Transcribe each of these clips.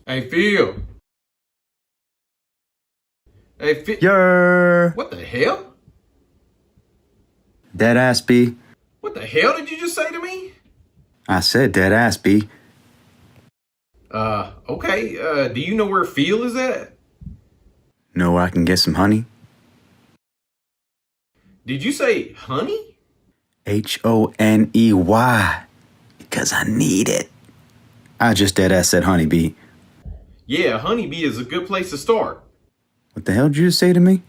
Hey, Phil. Hey, Phil. Yer, What the hell? dead ass B. What the hell did you just say to me? I said dead ass B. Okay. Do you know where Phil is at? Know where I can get some honey? Did you say honey? Honey. Because I need it. I just dead ass said honey B. Yeah, honeybee is a good place to start. What the hell did you just say to me?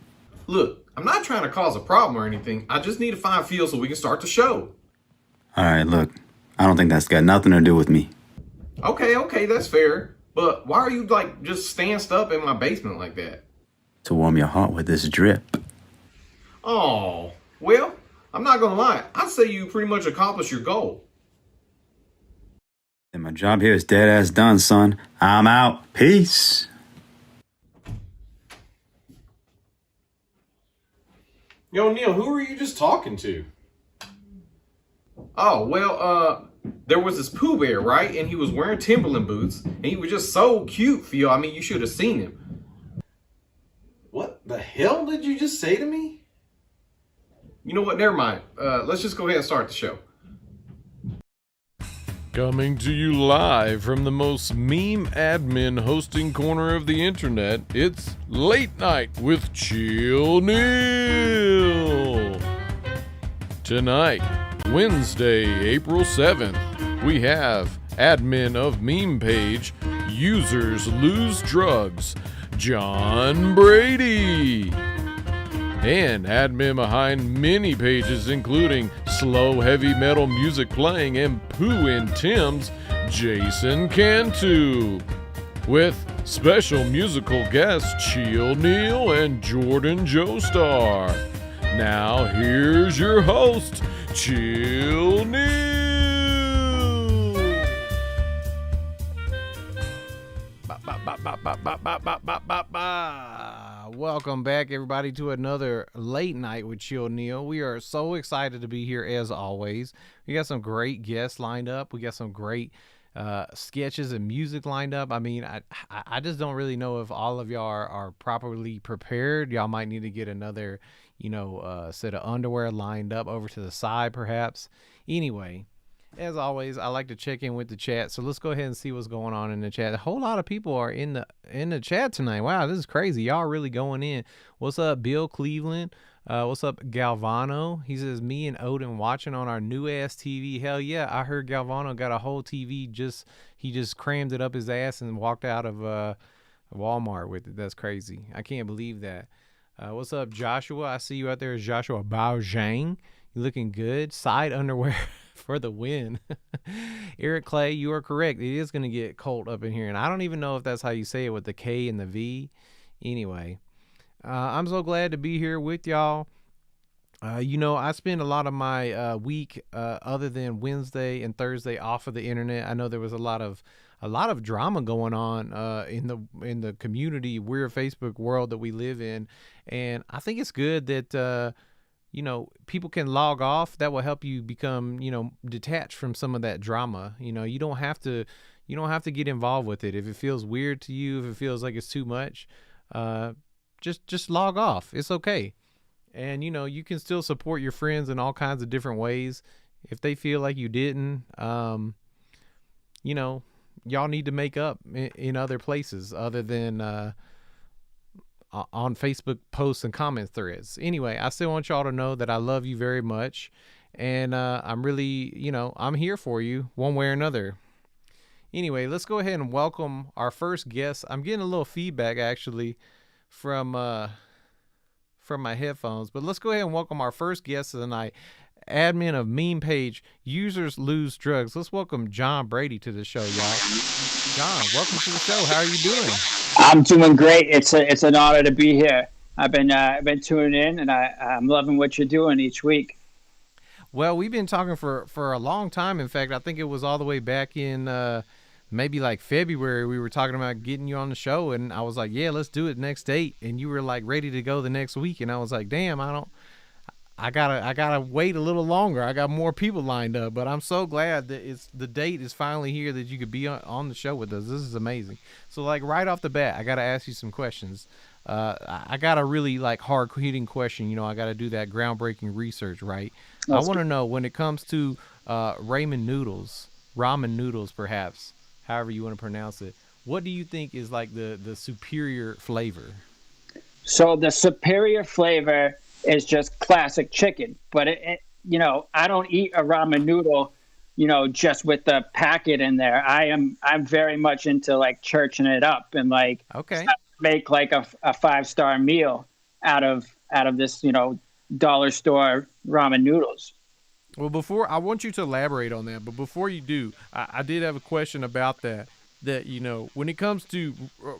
Look, I'm not trying to cause a problem or anything. I just need to find Phil so we can start the show. Alright, look. I don't think that's got nothing to do with me. Okay, that's fair. But why are you just stanced up in my basement like that? To warm your heart with this drip. Oh, well, I'm not gonna lie. I'd say you pretty much accomplished your goal. And my job here is dead ass done, son. I'm out. Peace. Yo, Neil, who were you just talking to? Oh, well, there was this Pooh Bear, right? And he was wearing Timberland boots, and he was just so cute, Phil. I mean, you should have seen him. What the hell did you just say to me? You know what? Never mind. Let's just go ahead and start the show. Coming to you live from the most meme admin hosting corner of the internet, it's Late Night with Chill Neil. Tonight, Wednesday, April 7th, we have admin of meme page, Users Lose Drugs, John Brady. And admin behind many pages including slow heavy metal music playing and Pooh and Timbs, Jason Cantu. With special musical guests Chill Neil and Jordan Joestar. Now here's your host, Chill Neil. Welcome back, everybody, to another Late Night with Chill Neil. We are so excited to be here as always. We got some great guests lined up. We got some great sketches and music lined up. I mean, I just don't really know if all of y'all are properly prepared. Y'all might need to get another, set of underwear lined up over to the side, perhaps. Anyway, as always, I like to check in with the chat, so let's go ahead and see what's going on in the chat. A whole lot of people are in the chat tonight. Wow, this is crazy. Y'all really going in. What's up, Bill Cleveland? What's up, Galvano? He says, me and Odin watching on our new ass TV. Hell yeah, I heard Galvano got a whole TV. He just crammed it up his ass and walked out of Walmart with it. That's crazy. I can't believe that. What's up, Joshua? I see you out there as Joshua Baojang. You looking good. Side underwear for the win. Eric Clay, you are correct. It is going to get cold up in here. And I don't even know if that's how you say it with the K and the V. Anyway, I'm so glad to be here with y'all. I spend a lot of my week other than Wednesday and Thursday off of the internet. I know there was a lot of drama going on in the community, weird Facebook world that we live in. And I think it's good that people can log off. That will help you become, detached from some of that drama. You don't have to get involved with it. If it feels weird to you, if it feels like it's too much, just log off. It's okay. And, you can still support your friends in all kinds of different ways. If they feel like you didn't, y'all need to make up in other places other than, on Facebook posts and comment threads. Anyway, I still want y'all to know that I love you very much. And I'm really, I'm here for you one way or another. Anyway, let's go ahead and welcome our first guest. I'm getting a little feedback actually from my headphones, but let's go ahead and welcome our first guest of the night, admin of meme page Users Lose Drugs. Let's welcome John Brady to the show, y'all. John, welcome to the show. How are you doing? I'm doing great. It's an honor to be here. I've been tuning in, and I'm loving what you're doing each week. Well, we've been talking for a long time. In fact, I think it was all the way back in maybe like February. We were talking about getting you on the show, and I was like, yeah, let's do it next date. And you were like ready to go the next week, and I was like, damn, I gotta wait a little longer. I got more people lined up, but I'm so glad that the date is finally here that you could be on the show with us. This is amazing. So like right off the bat, I gotta ask you some questions. I got a really like hard hitting question. You know, I gotta do that groundbreaking research, right? I want to know when it comes to ramen noodles, perhaps, however you want to pronounce it. What do you think is like the superior flavor? So the superior flavor is just classic chicken, but you know, I don't eat a ramen noodle, you know, just with the packet in there. I'm very much into like churching it up and like make like a 5-star meal out of this, you know, dollar store ramen noodles. Well, before I want you to elaborate on that, but before you do, I did have a question about that. That, you know, when it comes to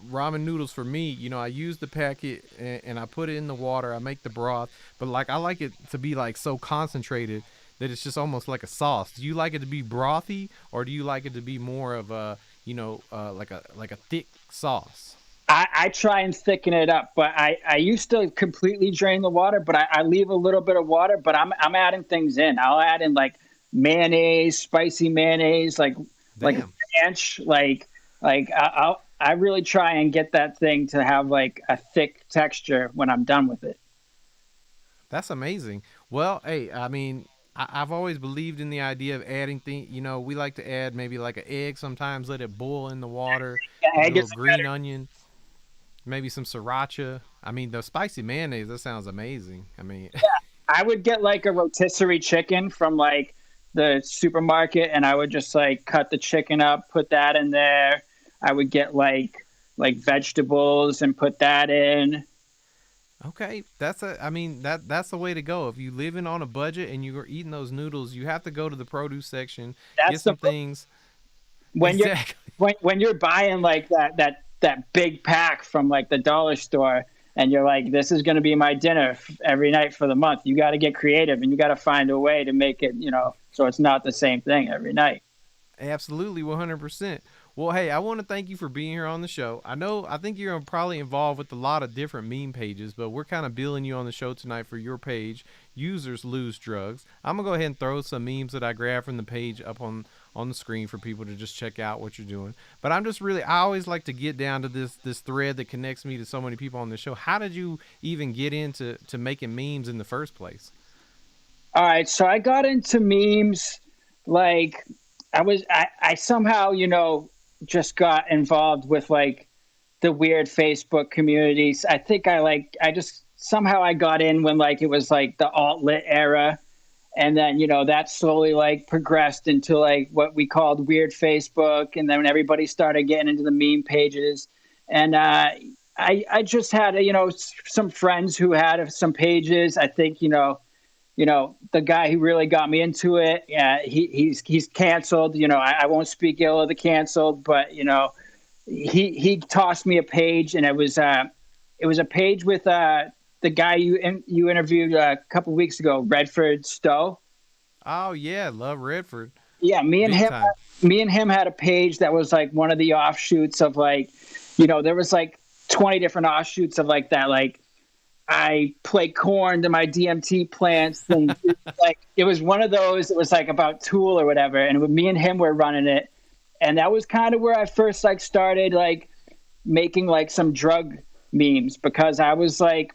ramen noodles, for me, you know, I use the packet and I put it in the water. I make the broth, but like I like it to be like so concentrated that it's just almost like a sauce. Do you like it to be brothy, or do you like it to be more of a, you know, like a thick sauce? I try and thicken it up, but I used to completely drain the water, but I leave a little bit of water, but I'm adding things in. I'll add in like mayonnaise, spicy mayonnaise, like ranch, like I really try and get that thing to have like a thick texture when I'm done with it. That's amazing. Well, hey, I mean, I've always believed in the idea of adding things. You know, we like to add maybe like an egg sometimes, let it boil in the water, a little green onion, maybe some sriracha. I mean, the spicy mayonnaise, that sounds amazing. I mean, yeah, I would get like a rotisserie chicken from like the supermarket, and I would just like cut the chicken up, put that in there. I would get like vegetables and put that in. Okay, that's the way to go. If you living on a budget and you're eating those noodles, you have to go to the produce section, get some things. When you're buying like that big pack from like the dollar store, and you're like, this is going to be my dinner every night for the month, you got to get creative and you got to find a way to make it, you know, so it's not the same thing every night. Absolutely, 100%. Well, hey, I want to thank you for being here on the show. I think you're probably involved with a lot of different meme pages, but we're kind of billing you on the show tonight for your page, Users Lose Drugs. I'm going to go ahead and throw some memes that I grabbed from the page up on the screen for people to just check out what you're doing. But I always like to get down to this thread that connects me to so many people on the show. How did you even get into making memes in the first place? All right, so I got into memes like I somehow, you know, just got involved with like the weird Facebook communities. I think I just somehow I got in when like it was like the alt-lit era. And then, you know, that slowly like progressed into like what we called weird Facebook. And then everybody started getting into the meme pages. And I just had, you know, some friends who had some pages. I think, you know, the guy who really got me into it, yeah, he's canceled. You know, I won't speak ill of the canceled, but you know, he tossed me a page, and it was a page with the guy you interviewed a couple weeks ago, Redford Stowe. Oh yeah, love Redford. Yeah, me and him had a page that was like one of the offshoots of like, you know, there was like 20 different offshoots of like that, like I play corn to my DMT plants, and like it was one of those. It was like about Tool or whatever, and me and him were running it, and that was kind of where I first like started like making like some drug memes, because I was like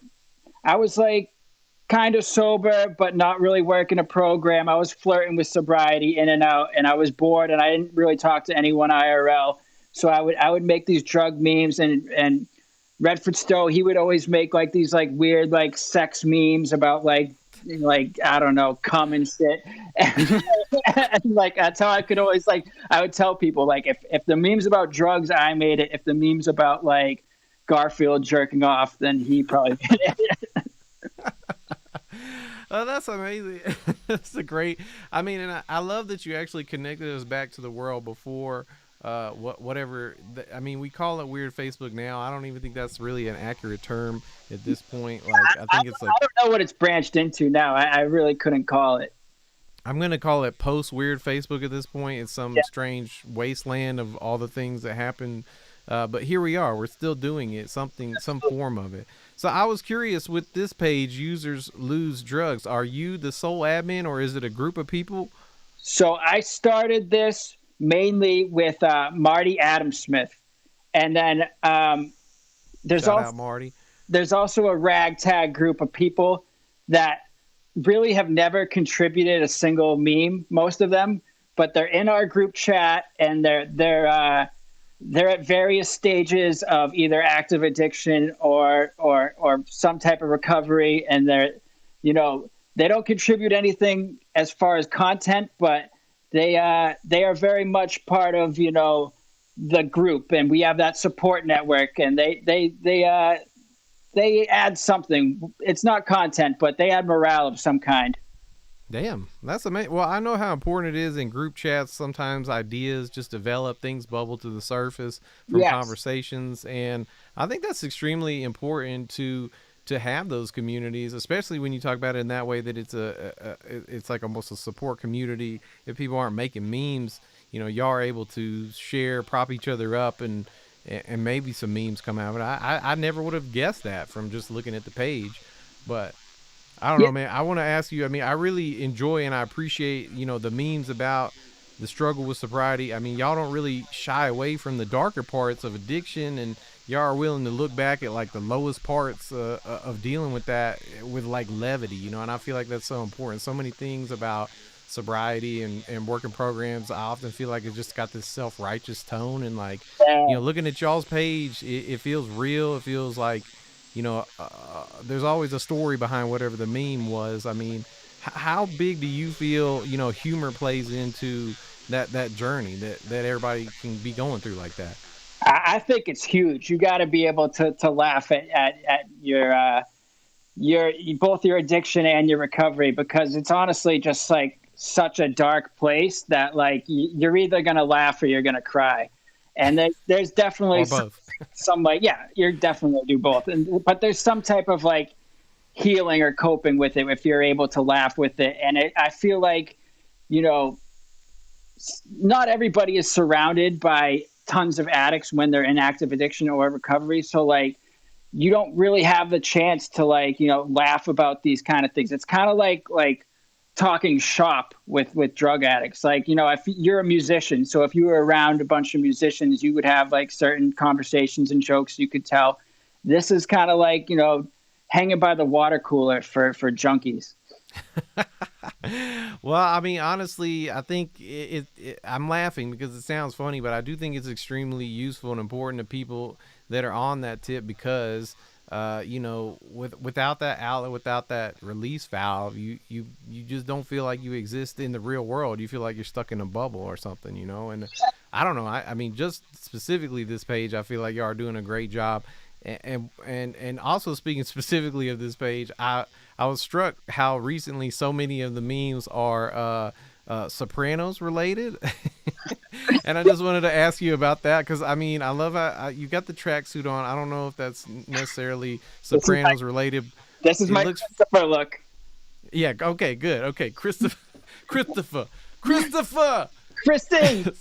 kind of sober but not really working a program. I was flirting with sobriety in and out, and I was bored, and I didn't really talk to anyone IRL, so I would make these drug memes, and Redford Stowe, he would always make like these like weird like sex memes about like I don't know, cum and shit. And like that's how I could always like I would tell people like if the meme's about drugs, I made it. If the meme's about like Garfield jerking off, then he probably made it. Oh, that's amazing. That's a great. I mean, and I love that you actually connected us back to the world before. Whatever. I mean, we call it weird Facebook now. I don't even think that's really an accurate term at this point. Like, I think it's like, I don't know what it's branched into now. I really couldn't call it. I'm gonna call it post weird Facebook at this point. It's some strange wasteland of all the things that happened But here we are. We're still doing it, some form of it. So I was curious with this page, Users Lose Drugs. Are you the sole admin or is it a group of people? So I started this mainly with Marty Adamsmith. And then there's Shout out Marty. There's also a ragtag group of people that really have never contributed a single meme, most of them, but they're in our group chat and they're at various stages of either active addiction or some type of recovery, and they don't contribute anything as far as content, but they are very much part of the group, and we have that support network, and they add something. It's not content, but they add morale of some kind. Damn, that's amazing. Well, I know how important it is in group chats. Sometimes ideas just develop, things bubble to the surface from conversations, and I think that's extremely important to have those communities, especially when you talk about it in that way, that it's like almost a support community. If people aren't making memes, y'all are able to share, prop each other up, and maybe some memes come out. But I never would have guessed that from just looking at the page. But I don't know, man. I want to ask you, I mean, I really enjoy and I appreciate, the memes about the struggle with sobriety. I mean, y'all don't really shy away from the darker parts of addiction, and y'all are willing to look back at like the lowest parts of dealing with that with like levity, and I feel like that's so important. So many things about sobriety and working programs, I often feel like it just got this self-righteous tone, and like, looking at y'all's page, it feels real. It feels like, there's always a story behind whatever the meme was. I mean, how big do you feel, humor plays into that journey that everybody can be going through like that? I think it's huge. You got to be able to laugh at your both your addiction and your recovery, because it's honestly just like such a dark place that like you're either going to laugh or you're going to cry. And there's definitely some like, you're definitely going to do both. But there's some type of like healing or coping with it if you're able to laugh with it. And I feel like, not everybody is surrounded by tons of addicts when they're in active addiction or recovery. So like, you don't really have the chance to like, laugh about these kind of things. It's kind of like talking shop with drug addicts. Like, if you're a musician, so if you were around a bunch of musicians, you would have like certain conversations and jokes you could tell. This is kind of like, hanging by the water cooler for junkies. Well, I mean, honestly, I think I'm laughing because it sounds funny, but I do think it's extremely useful and important to people that are on that tip, because without that outlet, without that release valve, you just don't feel like you exist in the real world. You feel like you're stuck in a bubble or something, and I don't know. I mean, just specifically this page, I feel like y'all are doing a great job. And also, speaking specifically of this page, I was struck how recently so many of the memes are Sopranos related. And I just wanted to ask you about that, because I mean, I love how you got the tracksuit on. I don't know if that's necessarily Sopranos related. This is my Christopher look. Yeah. Okay. Good. Okay. Christopher. Kristen.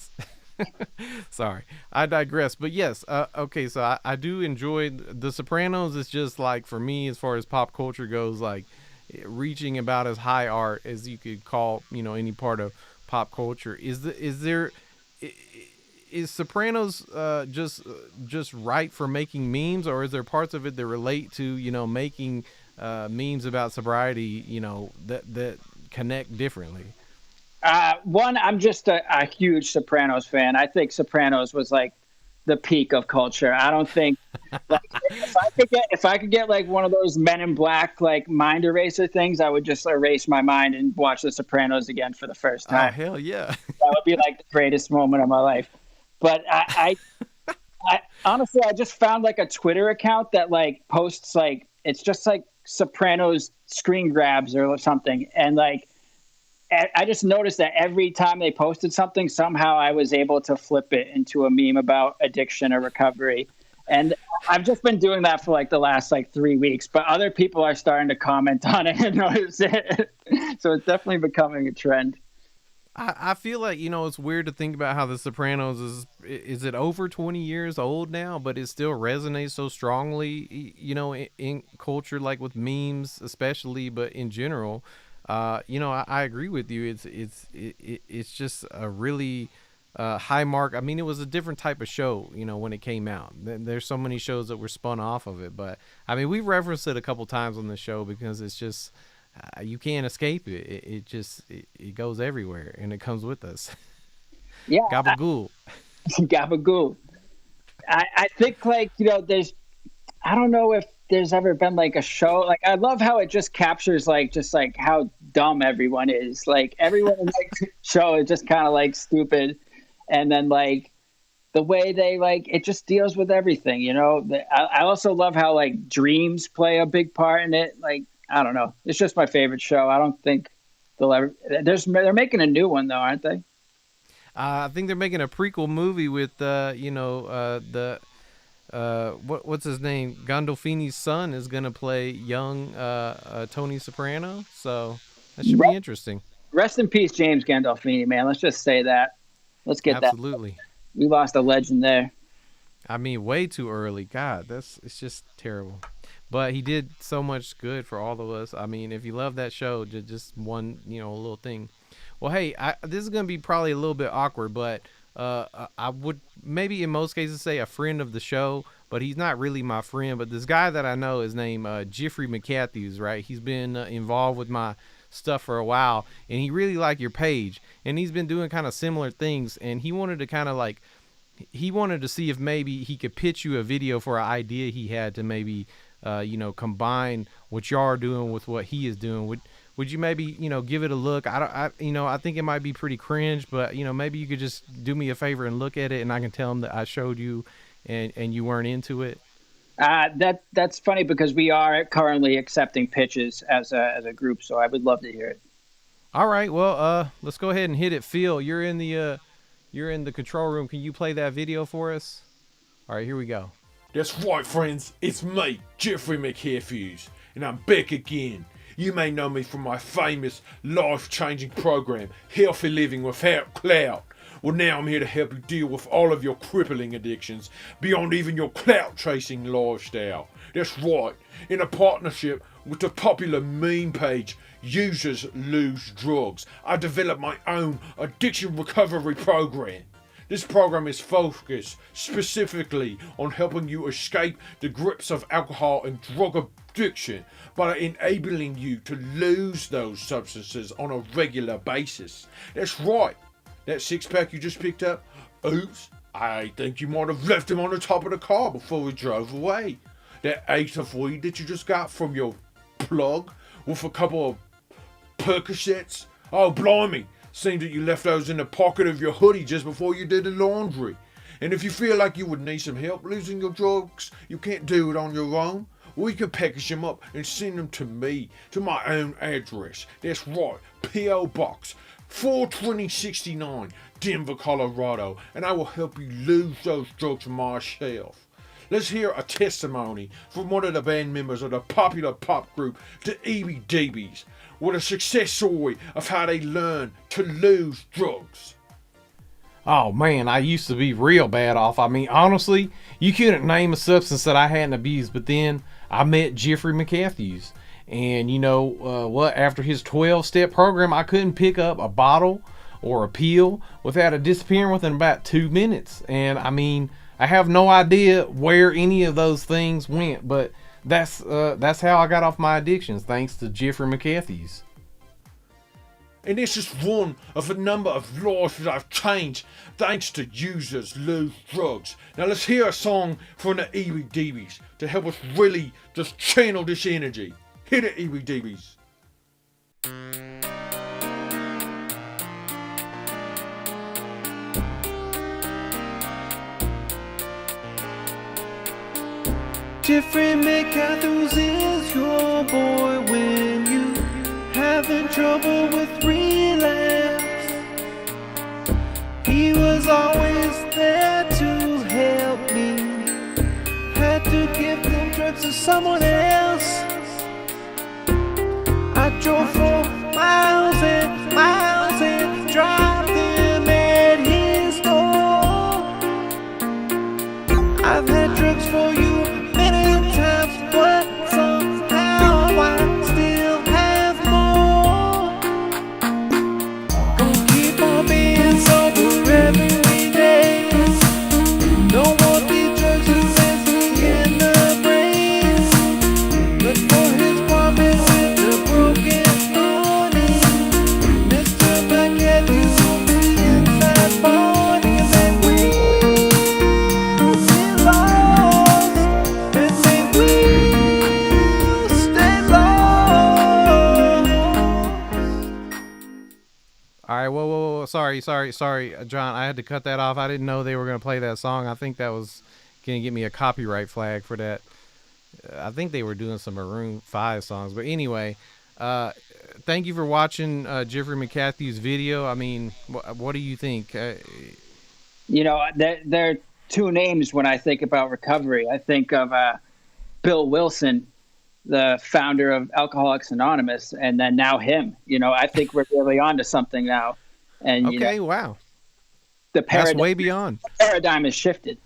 Sorry, I digress. But yes, okay, so I do enjoy The Sopranos. It's just like, for me, as far as pop culture goes, like reaching about as high art as you could call, any part of pop culture. Is Sopranos just right for making memes, or is there parts of it that relate to making memes about sobriety, that connect differently? One, I'm just a huge Sopranos fan. I think Sopranos was like the peak of culture. I don't think like, if I could get like one of those Men in Black like mind eraser things, I would just erase my mind and watch The Sopranos again for the first time. Oh, hell yeah. That would be like the greatest moment of my life. But I honestly, I just found like a Twitter account that like posts like, it's just like Sopranos screen grabs or something. And like, I just noticed that every time they posted something, somehow I was able to flip it into a meme about addiction or recovery. And I've just been doing that for like the last like 3 weeks, but other people are starting to comment on it and notice it. So it's definitely becoming a trend. I feel like, it's weird to think about how The Sopranos is it over 20 years old now, but it still resonates so strongly, in culture, like with memes especially, but in general. I agree with you. It's just a really high mark. I mean, it was a different type of show, when it came out. There's so many shows that were spun off of it, but I mean, we've referenced it a couple times on the show because it's just you can't escape it. It goes everywhere and it comes with us. Yeah. Gabagool. Gabagool. I think like, I don't know if there's ever been like a show, like I love how it just captures like just like how dumb everyone is. Like everyone in the show is just kind of like stupid. And then like the way they like it just deals with everything, I also love how like dreams play a big part in it. Like, I don't know. It's just my favorite show. I don't think they'll ever. They're making a new one though, aren't they? I think they're making a prequel movie with what's his name? Gandolfini's son is gonna play young Tony Soprano. So that should be interesting. Rest in peace, James Gandolfini, man. Let's just say that. Let's get Absolutely. that. We lost a legend there. I mean, way too early. God, it's just terrible. But he did so much good for all of us. I mean, if you love that show, just one, little thing. Well, hey, this is going to be probably a little bit awkward, but I would maybe in most cases say a friend of the show, but he's not really my friend. But this guy that I know is named Jeffrey McCatthews, right? He's been involved with my stuff for a while, and he really liked your page. And he's been doing kind of similar things, and he wanted to kind of like, he wanted to see if maybe he could pitch you a video for an idea he had to maybe combine what y'all are doing with what he is doing. Would you maybe, give it a look? I think it might be pretty cringe, but maybe you could just do me a favor and look at it, and I can tell him that I showed you and you weren't into it. That's funny because we are currently accepting pitches as a group, so I would love to hear it. All right, well, let's go ahead and hit it. Phil, you're in the control room. Can you play that video for us? All right, here we go. That's right, friends. It's me, Jeffrey McCatthews, and I'm back again. You may know me from my famous life-changing program, Healthy Living Without Clout. Well, now I'm here to help you deal with all of your crippling addictions beyond even your clout-chasing lifestyle. That's right, in a partnership with the popular meme page, Users Lose Drugs, I developed my own addiction recovery program. This program is focused specifically on helping you escape the grips of alcohol and drug addiction by enabling you to lose those substances on a regular basis. That's right, that six-pack you just picked up, oops, I think you might have left him on the top of the car before we drove away. That eighth of weed that you just got from your plug with a couple of Percocets, oh blimey. Seems that you left those in the pocket of your hoodie just before you did the laundry. And if you feel like you would need some help losing your drugs, you can't do it on your own, we can package them up and send them to me, to my own address. That's right, P.O. Box 42069, Denver, Colorado, and I will help you lose those drugs myself. Let's hear a testimony from one of the band members of the popular pop group, the EBDBs. What a success story of how they learn to lose drugs. Oh man, I used to be real bad off. I mean, honestly, you couldn't name a substance that I hadn't abused, but then I met Jeffrey McCatthews. And what? After his 12-step program, I couldn't pick up a bottle or a pill without it disappearing within about 2 minutes. And I mean, I have no idea where any of those things went, but that's how I got off my addictions, thanks to Jeffrey McCatthews. And this is one of a number of lives that I've changed thanks to Users Lose Drugs. Now let's hear a song from the EBDBs to help us really just channel this energy. Hit it, EBDBs. Jeffrey McCatthews is your boy when you having trouble with relapse. He was always there to help me. Had to give them drugs to someone else. I drove for miles and miles and drive. sorry, John. I had to cut that off. I didn't know they were going to play that song. I think that was going to get me a copyright flag for that. I think they were doing some Maroon 5 songs. But anyway, thank you for watching Jeffrey McCathew's video. I mean, what do you think? You know, there are two names when I think about recovery. I think of Bill Wilson, the founder of Alcoholics Anonymous, and then now him. You know, I think we're really onto something now. And okay, wow, the that's way beyond. Paradigm has shifted.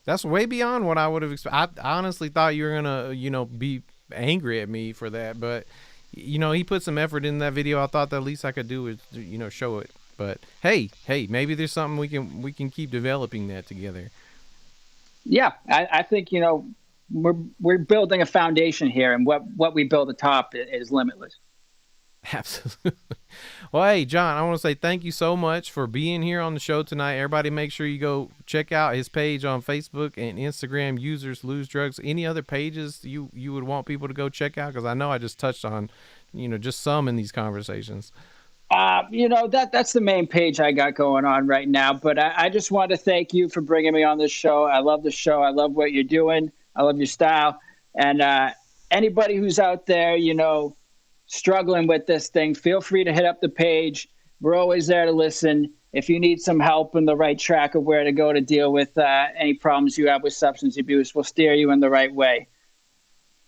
That's way beyond what I would have expected. I honestly thought you were gonna, be angry at me for that, but he put some effort in that video. I thought the least I could do is, show it. But hey, maybe there's something we can keep developing that together. Yeah, I think we're building a foundation here, and what we build atop is limitless. Absolutely. Well, hey, John, I want to say thank you so much for being here on the show tonight. Everybody, make sure you go check out his page on Facebook and Instagram, Users Lose Drugs. Any other pages you would want people to go check out? Because I know I just touched on, just some in these conversations. That's the main page I got going on right now. But I just want to thank you for bringing me on this show. I love the show. I love what you're doing. I love your style. And anybody who's out there, struggling with this thing, feel free to hit up the page. We're always there to listen. If you need some help in the right track of where to go to deal with any problems you have with substance abuse, we'll steer you in the right way.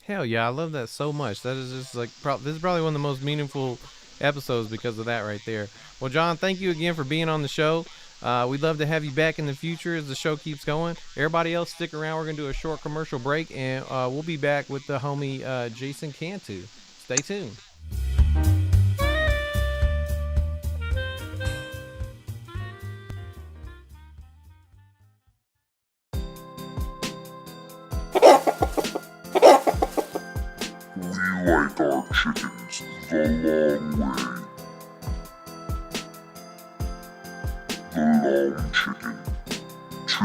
Hell yeah, I love that so much. That is just like this is probably one of the most meaningful episodes because of that right there. Well, John, thank you again for being on the show. We'd love to have you back in the future as the show keeps going. Everybody else, stick around. We're going to do a short commercial break, and we'll be back with the homie Jason Cantu. Stay tuned. We like our chickens the long way. The long chicken. 2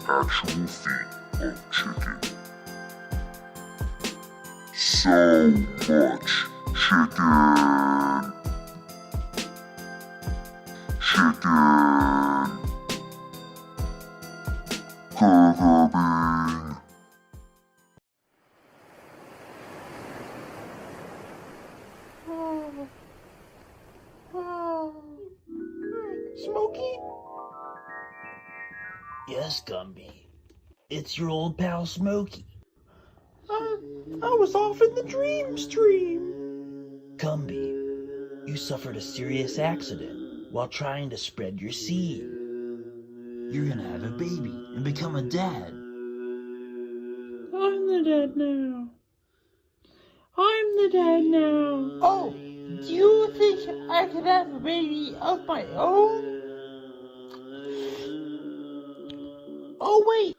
actual feet of chicken. So much chicken. Chicken. Burger Bing. Smokey? Yes, Gumby. It's your old pal Smokey. I was off in the dream stream. Gumby, you suffered a serious accident while trying to spread your seed. You're gonna have a baby and become a dad. I'm the dad now. I'm the dad now. Oh, do you think I could have a baby of my own? Oh, wait.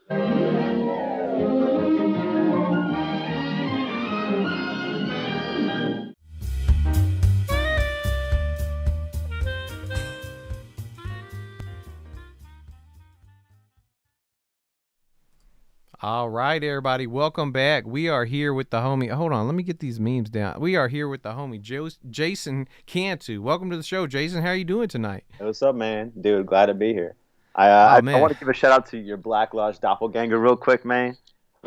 All right, everybody, welcome back. We are here with the homie. Hold on, let me get these memes down. We are here with the homie Jason Cantu. Welcome to the show, Jason. How are you doing tonight? Hey, what's up, man? Dude, glad to be here. I want to give a shout out to your Black Lodge doppelganger real quick, man.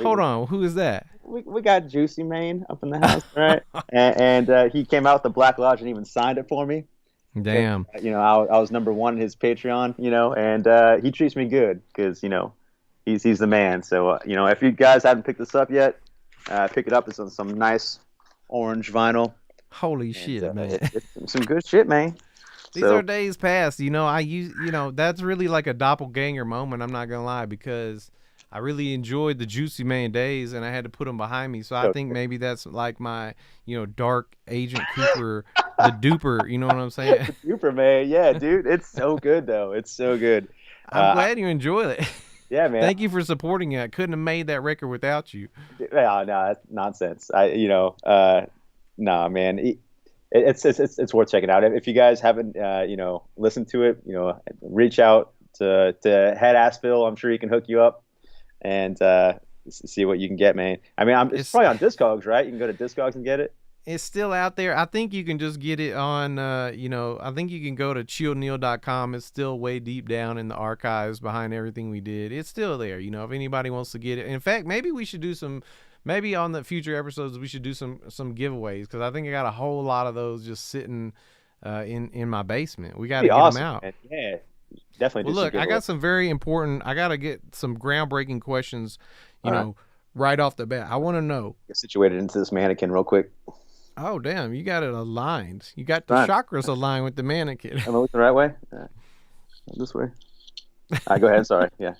Hold on, who is that? We got Juicy Mane up in the house, right? and he came out with the Black Lodge and even signed it for me. Damn. And, I was number 1 in his Patreon, and he treats me good because, he's the man. So, if you guys haven't picked this up yet, pick it up. It's on some nice orange vinyl. Holy shit, man. It's some good shit, man. These are days past. I use, that's really like a doppelganger moment. I'm not going to lie, because I really enjoyed the Juicy Man days and I had to put them behind me. So I think maybe that's like my, Dark Agent Cooper, the duper. You know what I'm saying? The duper, man. Yeah, dude. It's so good, though. It's so good. I'm glad you enjoy it. Yeah, man. Thank you for supporting it. I couldn't have made that record without you. No, that's nonsense. Nah, man. It's worth checking out. If you guys haven't, listened to it, reach out to Head Assville. I'm sure he can hook you up and see what you can get, man. I mean, it's probably on Discogs, right? You can go to Discogs and get it. It's still out there. I think you can just get it on, I think you can go to chillneil.com. It's still way deep down in the archives behind everything we did. It's still there. If anybody wants to get it. In fact, maybe we should do maybe on the future episodes, we should do some giveaways, because I think I got a whole lot of those just sitting in my basement. We got to get them out. Man. Yeah, definitely. Well, look, I got some very important, I got to get some groundbreaking questions, right off the bat. I want to know. Get situated into this mannequin real quick. Oh, damn. You got it aligned. You got the chakras aligned with the mannequin. Am I looking the right way? This way. All right, go ahead. Sorry. Yeah.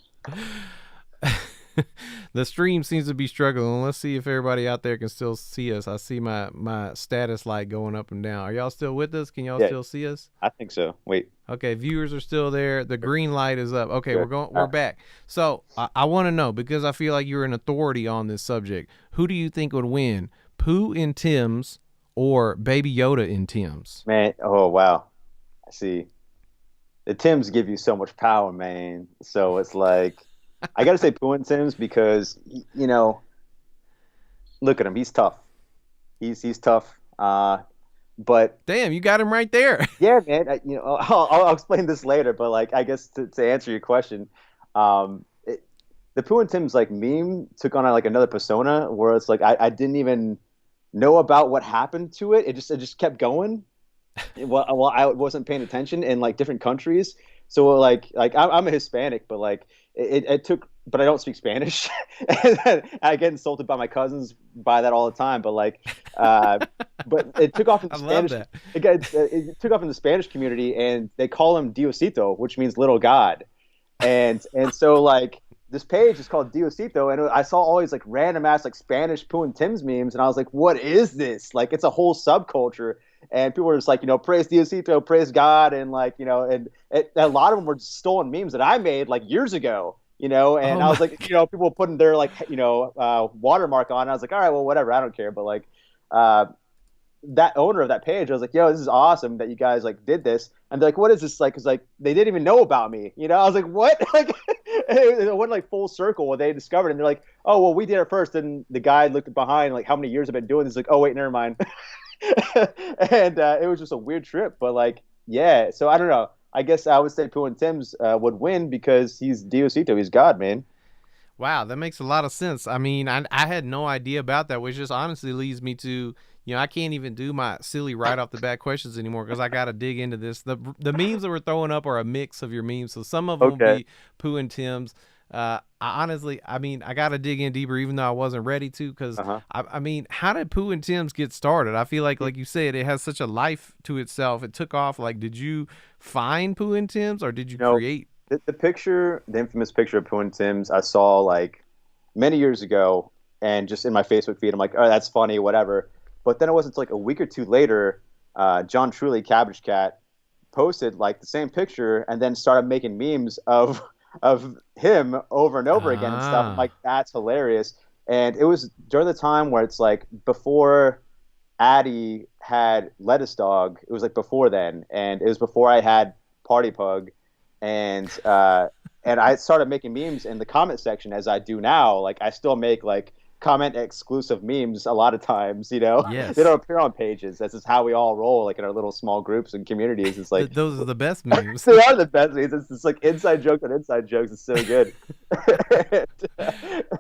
The stream seems to be struggling. Let's see if everybody out there can still see us. I see my status light going up and down. Are y'all still with us? Can y'all still see us? I think so. Wait. Okay, viewers are still there. The green light is up. Okay, we're back. So I want to know, because I feel like you're an authority on this subject. Who do you think would win, Pooh in Timbs or Baby Yoda in Timbs? Man, oh wow. I see. The Timbs give you so much power, man. So it's like, I got to say Pooh and Timbs because, look at him. He's tough. He's tough. But damn, you got him right there. Yeah, man. I'll explain this later, but like, I guess to answer your question, the Pooh and Timbs like meme took on like another persona where it's like, I didn't even know about what happened to it. It just kept going while I wasn't paying attention in like different countries. So like I'm a Hispanic, but like it took, but I don't speak Spanish. And I get insulted by my cousins by that all the time. But like, but it took off in the Spanish. Love that. It took off in the Spanish community, and they call him Diosito, which means little God. And so like this page is called Diosito, and I saw all these like random ass like Spanish Pooh and Timbs memes, and I was like, what is this? Like, it's a whole subculture. And people were just like, praise Diosito, praise God. And like, and a lot of them were stolen memes that I made like years ago, and I was like, people putting their like, watermark on. I was like, all right, well, whatever. I don't care. But like, that owner of that page, I was like, yo, this is awesome that you guys like did this. And they're like, what is this like? Cause like, they didn't even know about me. I was like, what? Like, it went like full circle when they discovered it. And they're like, oh, well, we did it first. And the guy looked behind, like, how many years I've been doing this. Like, oh, wait, never mind. And it was just a weird trip, but like, yeah. So I don't know. I guess I would say Pooh and Timbs would win because he's Diosito. He's God, man. Wow, that makes a lot of sense. I mean, I had no idea about that, which just honestly leads me to, I can't even do my silly right off the bat questions anymore because I got to dig into this. The memes that we're throwing up are a mix of your memes, so some of them will be Pooh and Timbs. I got to dig in deeper, even though I wasn't ready to, because I mean, how did Pooh and Timbs get started? I feel like you said, it has such a life to itself. It took off. Like, did you find Pooh and Timbs, or did you create? The picture, the infamous picture of Pooh and Timbs, I saw like many years ago, and just in my Facebook feed, I'm like, oh, that's funny, whatever. But then it wasn't until like a week or two later, John Truly, Cabbage Cat, posted like the same picture and then started making memes of him over and over again and stuff. I'm like, that's hilarious. And it was during the time where it's like before Addie had Lettuce Dog. It was like before then, and it was before I had Party Pug, and I started making memes in the comment section as I do now. Like, I still make like comment exclusive memes a lot of times, Yes. They don't appear on pages. That's just how we all roll, like in our little small groups and communities. It's like those are the best memes. They are the best memes. It's like inside jokes on inside jokes. It's so good.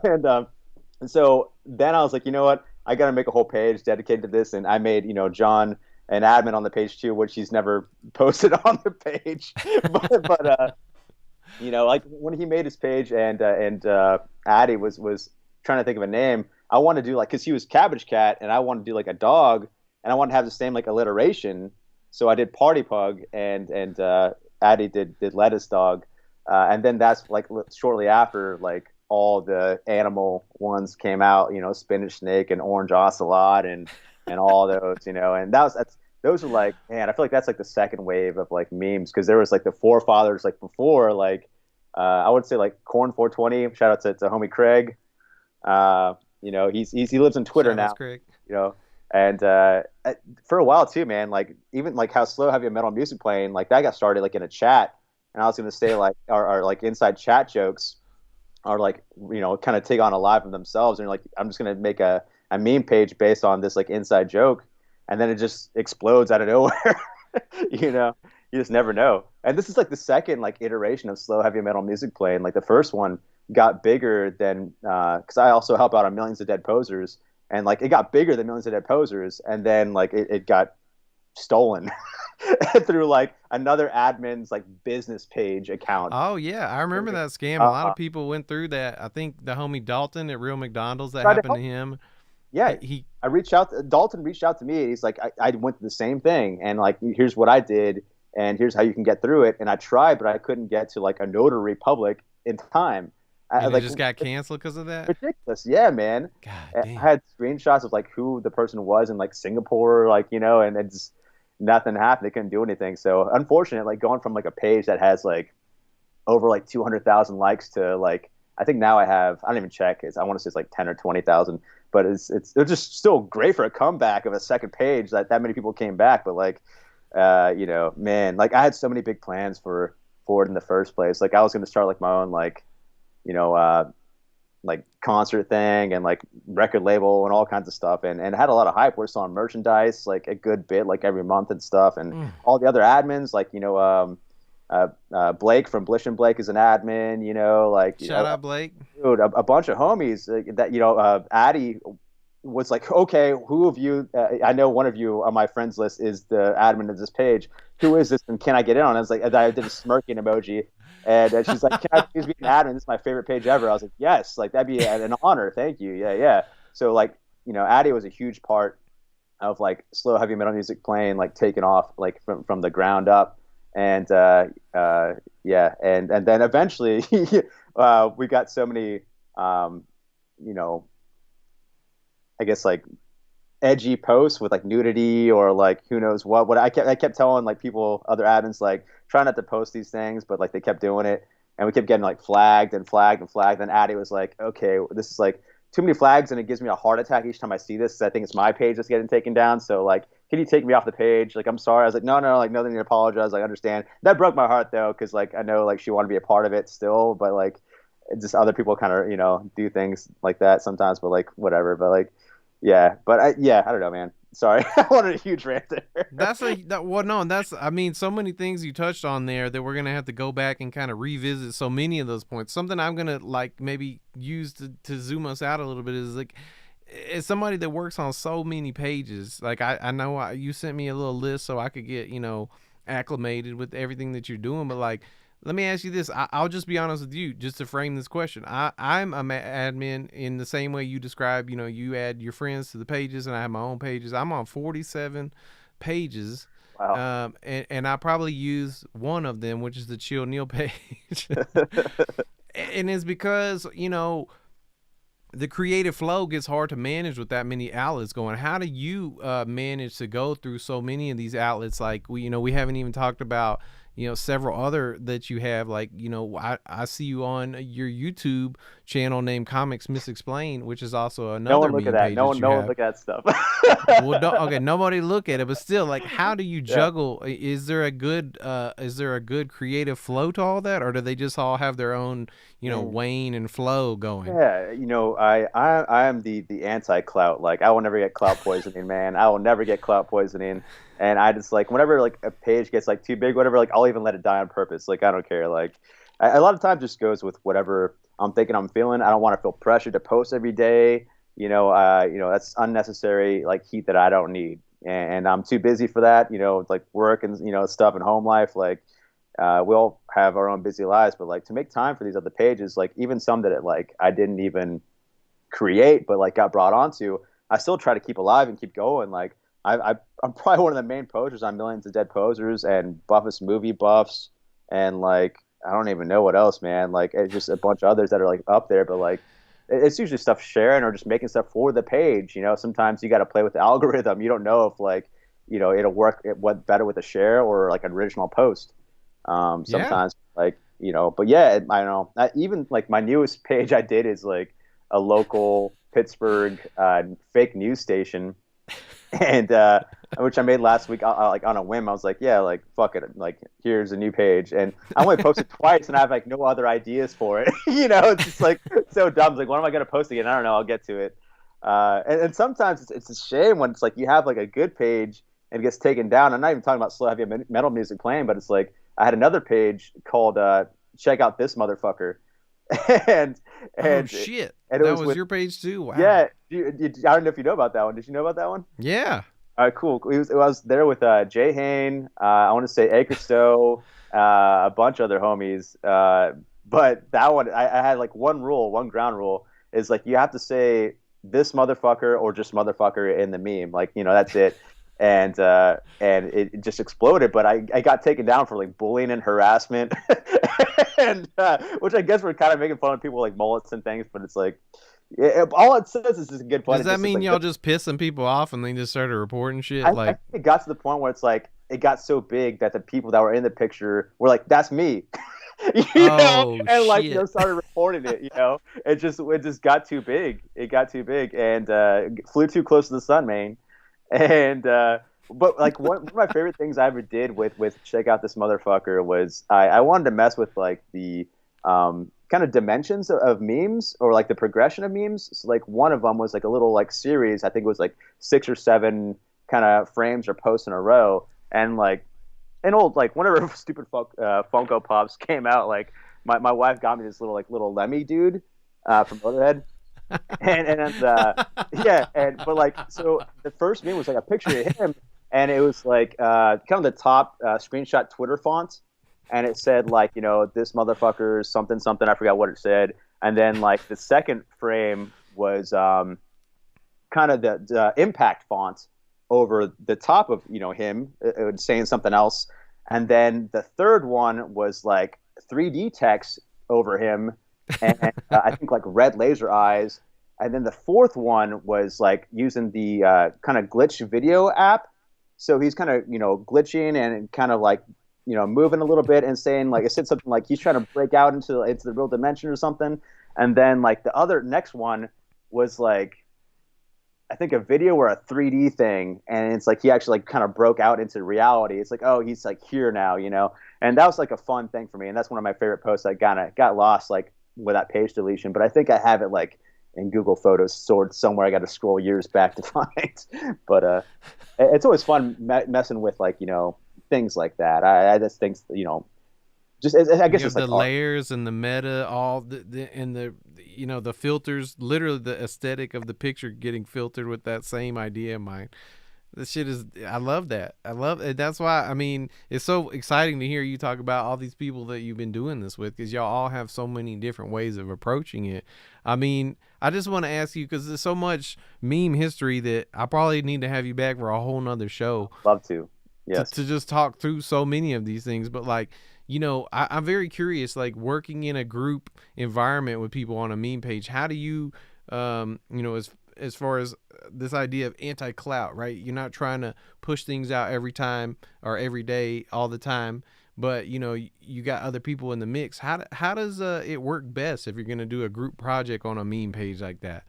and so then I was like, you know what, I gotta make a whole page dedicated to this. And I made John an admin on the page too, which he's never posted on the page. but like when he made his page and Addie was trying to think of a name, I wanted to do like, because he was Cabbage Cat and I wanted to do like a dog, and I wanted to have the same like alliteration. So I did Party Pug, and Addie did Lettuce Dog, and then that's like shortly after like all the animal ones came out, Spinach Snake and Orange Ocelot and all those, and those are like, man, I feel like that's like the second wave of like memes, because there was like the forefathers like before, like I would say like Corn 420, shout out to homie Craig. He lives on Twitter now, Craig. And for a while too, man, like even like how Slow Heavy Metal Music playing, like that got started like in a chat, and I was going to say like our like inside chat jokes are like, kind of take on a life of themselves, and like I'm just going to make a meme page based on this like inside joke. and then it just explodes out of nowhere. You know, you just never know. And this is like the second like iteration of slow heavy metal music playing. Like the first one got bigger than because I also help out on Millions of Dead Posers, and like it got bigger than Millions of Dead Posers, and then like it got stolen through like another admin's like business page account. Oh yeah, I remember that scam. A lot of people went through that. I think the homie Dalton at Real McDonald's, that happened to him. Yeah, I reached out. Dalton reached out to me. He's like, I went through the same thing, and like, here's what I did, and here's how you can get through it. And I tried, but I couldn't get to like a notary public in time. And like, it just got canceled because of that? Ridiculous. Yeah, man. God damn. I had screenshots of like who the person was in like Singapore, like, you know, and it's nothing happened. They couldn't do anything. So unfortunate, like going from like a page that has like over like 200,000 likes to like, I think now I don't even check. I want to say it's like 10 or 20,000, but it's just still great for a comeback of a second page that many people came back. But like, you know, man, like I had so many big plans for it in the first place. Like I was going to start like my own, like, you know, like concert thing and like record label and all kinds of stuff. And had a lot of hype. We're selling merchandise, like a good bit, like every month and stuff. And all the other admins, like, you know, Blake from Blish and Blake is an admin, you know, like shout out Blake, dude, a bunch of homies that, you know, Addy was like, okay, who of you, I know one of you on my friends list is the admin of this page. Who is this? And can I get in on it? I was like, I did a smirking emoji. And she's like, can I please be an admin? This is my favorite page ever. I was like, yes, like that'd be an honor. Thank you. Yeah. So like, you know, Addy was a huge part of like slow heavy metal music playing, like taking off like from the ground up. And yeah, and then eventually we got so many, you know, I guess like edgy posts with like nudity or like who knows what I kept telling like people, other admins, like try not to post these things, but like they kept doing it, and we kept getting like flagged. Then Addy was like, okay, this is like too many flags and it gives me a heart attack each time I see this. I think it's my page that's getting taken down, so like can you take me off the page? Like I'm sorry. I was like no, like no need to apologize. I understand. That broke my heart though, because like I know like she wanted to be a part of it still, but like just other people kind of, you know, do things like that sometimes, but like whatever. But like yeah, but I don't know, man. Sorry, I wanted a huge rant there. I mean, so many things you touched on there that we're gonna have to go back and kind of revisit so many of those points. Something I'm gonna like maybe use to zoom us out a little bit is like, as somebody that works on so many pages, like I know you sent me a little list so I could get, you know, acclimated with everything that you're doing, but like, let me ask you this. I'll just be honest with you, just to frame this question. I'm an admin in the same way you describe, you know, you add your friends to the pages and I have my own pages. I'm on 47 pages. Wow. And I probably use one of them, which is the Chill Neil page. And it's because, you know, the creative flow gets hard to manage with that many outlets going. How do you manage to go through so many of these outlets? Like we haven't even talked about, you know, several other that you have, like, you know, I see you on your YouTube channel named Comics Misexplained, which is also another. No one look at that. No one look at that stuff. Well, okay, nobody look at it, but still, like, how do you juggle? Is there a good creative flow to all that, or do they just all have their own, you know, wane and flow going? Yeah, you know, I am the anti-clout. Like, I will never get clout poisoning, man. I will never get clout poisoning. And I just like, whenever like a page gets like too big, whatever, like I'll even let it die on purpose. Like I don't care. Like a lot of times just goes with whatever I'm thinking I'm feeling. I don't want to feel pressure to post every day. You know, that's unnecessary like heat that I don't need. And I'm too busy for that. You know, like work and, you know, stuff and home life. Like we all have our own busy lives, but like to make time for these other pages, like even some that like I didn't even create, but like got brought onto, I still try to keep alive and keep going. Like I'm probably one of the main posters on Millions of Dead Posers and Buffest Movie Buffs, and like I don't even know what else, man. Like it's just a bunch of others that are like up there, but like it's usually stuff sharing or just making stuff for the page. You know, sometimes you got to play with the algorithm. You don't know if like, you know, it'll work better with a share or like an original post. Sometimes like, you know, but yeah, I don't know. Even like my newest page I did is like a local Pittsburgh fake news station. And which I made last week, like on a whim. I was like, yeah, like fuck it, like here's a new page, and I only posted twice, and I have like no other ideas for it. You know, it's just like so dumb. It's like, when am I gonna post again? I don't know. I'll get to it. And sometimes it's a shame when it's like you have like a good page and it gets taken down. I'm not even talking about slow heavy metal music playing, but it's like I had another page called "Check Out This Motherfucker," and oh shit, and it that was with, your page too. Wow. Yeah, I don't know if you know about that one. Did you know about that one? Yeah. All right, cool. I was there with Jay Hain. I want to say Acre Stowe, a bunch of other homies. But that one, I had like one ground rule is like you have to say this motherfucker or just motherfucker in the meme. Like, that's it. And it just exploded. But I got taken down for like bullying and harassment, and which I guess we're kind of making fun of people like mullets and things. But it's like. All it says is just good fun. Does that mean y'all just pissing people off and they just started reporting shit? I think it got to the point where it's like it got so big that the people that were in the picture were like, "That's me," and like started reporting it. It just got too big. It got too big and flew too close to the sun, man. And but like one of my favorite things I ever did with Check Out This Motherfucker was I wanted to mess with like the kind of dimensions of memes or like the progression of memes. So like one of them was like a little like series. I think it was like 6 or 7 kind of frames or posts in a row. And like an old, like whenever stupid Funko Pops came out, like my wife got me this little Lemmy dude from Motorhead. But like, so the first meme was like a picture of him and it was like kind of the top screenshot Twitter font. And it said like, this motherfucker something, I forgot what it said. And then like the second frame was kind of the impact font over the top of, him saying something else. And then the third one was like 3D text over him. And I think like red laser eyes. And then the fourth one was like using the kind of glitch video app. So he's kind of, glitching and kind of like, moving a little bit and saying like, it said something like he's trying to break out into the real dimension or something. And then like the other next one was like, I think a video or a 3D thing. And it's like, he actually like kind of broke out into reality. It's like, oh, he's like here now, and that was like a fun thing for me. And that's one of my favorite posts. I got lost like with that page deletion, but I think I have it like in Google Photos stored somewhere. I got to scroll years back to find, but it's always fun messing with like, things like that. I just think, just I guess it's like the layers and the meta, all the filters, literally the aesthetic of the picture getting filtered with that same idea in mind. This shit is, I love that. I love it. That's why, I mean, it's so exciting to hear you talk about all these people that you've been doing this with, because y'all all have so many different ways of approaching it. I mean, I just want to ask you, because there's so much meme history that I probably need to have you back for a whole nother show. Love to. Yes. To just talk through so many of these things. But like, I'm very curious, like working in a group environment with people on a meme page, how do you, as far as this idea of anti-clout, right? You're not trying to push things out every time or every day all the time, but you got other people in the mix. How does it work best if you're going to do a group project on a meme page like that?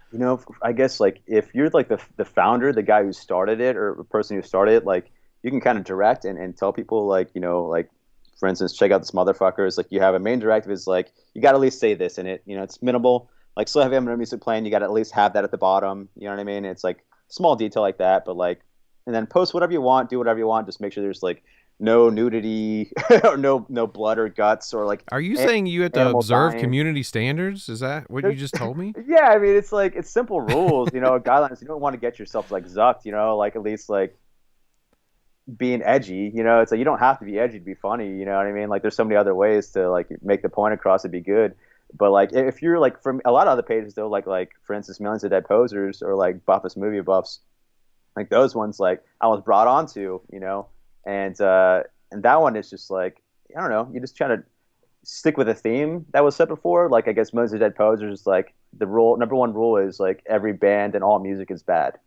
I guess like if you're like the founder, the guy who started it or the person who started it, like you can kind of direct and tell people like, like for instance, check out this motherfucker. It's like you have a main directive is like, you got to at least say this in it. It's minimal. Like still have music playing. You got to at least have that at the bottom. You know what I mean? It's like small detail like that, but like, and then post whatever you want, do whatever you want. Just make sure there's like no nudity or no blood or guts or like. Are you saying you have to observe community standards? Is that what you just told me? Yeah. I mean, it's like, it's simple rules, guidelines. You don't want to get yourself like zucked, like at least like, being edgy, it's like you don't have to be edgy to be funny, you know what I mean? Like there's so many other ways to like make the point across and be good. But like if you're like from a lot of other pages though, like for instance Millions of Dead Posers or like Buffus Movie Buffs, like those ones like I was brought onto, and that one is just like, I don't know, you just try to stick with a theme that was said before. Like I guess Millions of Dead Posers, like the number one rule is like every band and all music is bad.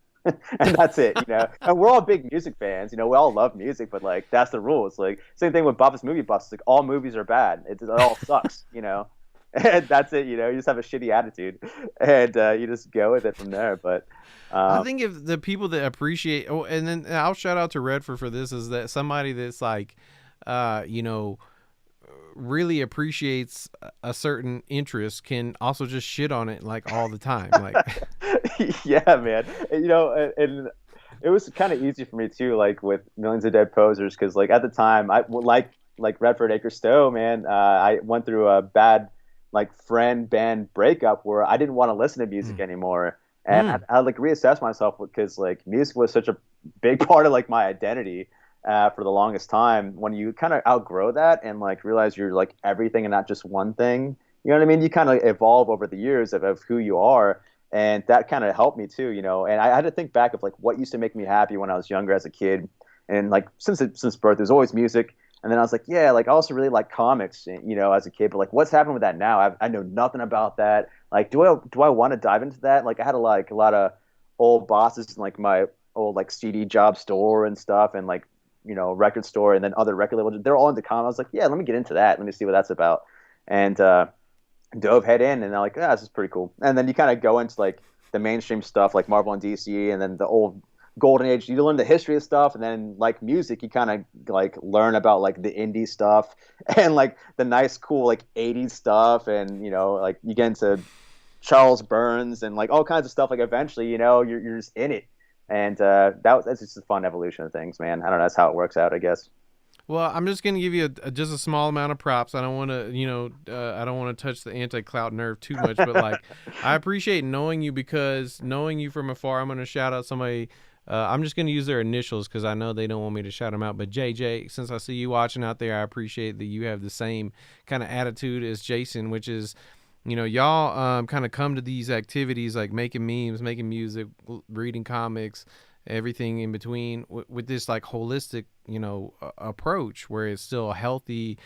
And that's it, and we're all big music fans, we all love music, but like that's the rule. It's like same thing with Buffus Movie Buffs, like all movies are bad, it all sucks, and that's it, you just have a shitty attitude and you just go with it from there. But I think if the people that appreciate, and then I'll shout out to Redford for this, is that somebody that's like really appreciates a certain interest can also just shit on it like all the time. Like, Yeah, man. And it was kind of easy for me too, like with Millions of Dead Posers, because like at the time, like Redford Acre Stowe, man. I went through a bad like friend band breakup where I didn't want to listen to music anymore, and I like reassessed myself because like music was such a big part of like my identity. For the longest time, when you kind of outgrow that and like realize you're like everything and not just one thing, you know what I mean? You kind of evolve over the years of who you are. And that kind of helped me too, and I had to think back of like what used to make me happy when I was younger as a kid. And like since birth, there's always music. And then I was like, yeah, like I also really like comics, as a kid, but like what's happened with that now? I know nothing about that. Like, do I want to dive into that? Like I had a lot of old bosses in like my old like CD job store and stuff, and like, record store, and then other record labels. They're all into comics. I was like, yeah, let me get into that. Let me see what that's about. And dove head in, and they're like, this is pretty cool. And then you kind of go into like the mainstream stuff, like Marvel and DC, and then the old golden age. You learn the history of stuff, and then like music, you kind of like learn about like the indie stuff and like the nice, cool like '80s stuff, and like you get into Charles Burns and like all kinds of stuff. Like eventually, you're just in it. And that's just a fun evolution of things, man. I don't know. That's how it works out, I guess. well, I'm just going to give you just a small amount of props. I don't want to, I don't want to touch the anti-clout nerve too much, but like, I appreciate knowing you, because knowing you from afar, I'm going to shout out somebody. I'm just going to use their initials because I know they don't want me to shout them out. But JJ, since I see you watching out there, I appreciate that you have the same kind of attitude as Jason, which is, y'all kind of come to these activities like making memes, making music, reading comics, everything in between with this like holistic, approach where it's still healthy.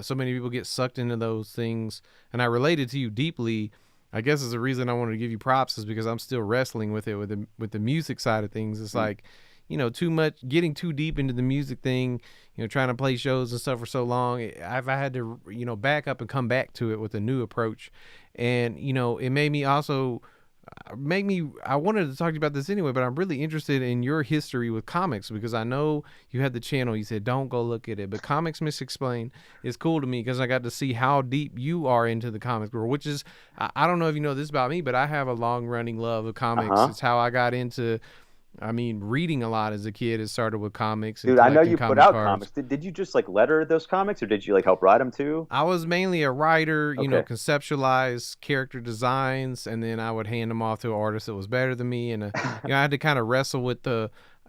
So many people get sucked into those things, and I related to you deeply. I guess is the reason I wanted to give you props, is because I'm still wrestling with it with the music side of things. It's like, too much, getting too deep into the music thing, trying to play shows and stuff for so long. I had to, back up and come back to it with a new approach. And, it made me also, I wanted to talk to you about this anyway, but I'm really interested in your history with comics, because I know you had the channel, you said, don't go look at it, but Comics Misexplained is cool to me because I got to see how deep you are into the comics world, which is, I don't know if you know this about me, but I have a long running love of comics. It's how I got into, reading a lot as a kid. It started with comics. Dude, I know you put out comics. Did you just like letter those comics, or did you like help write them too? I was mainly a writer, conceptualize character designs, and then I would hand them off to an artist that was better than me. And I had to kind of wrestle with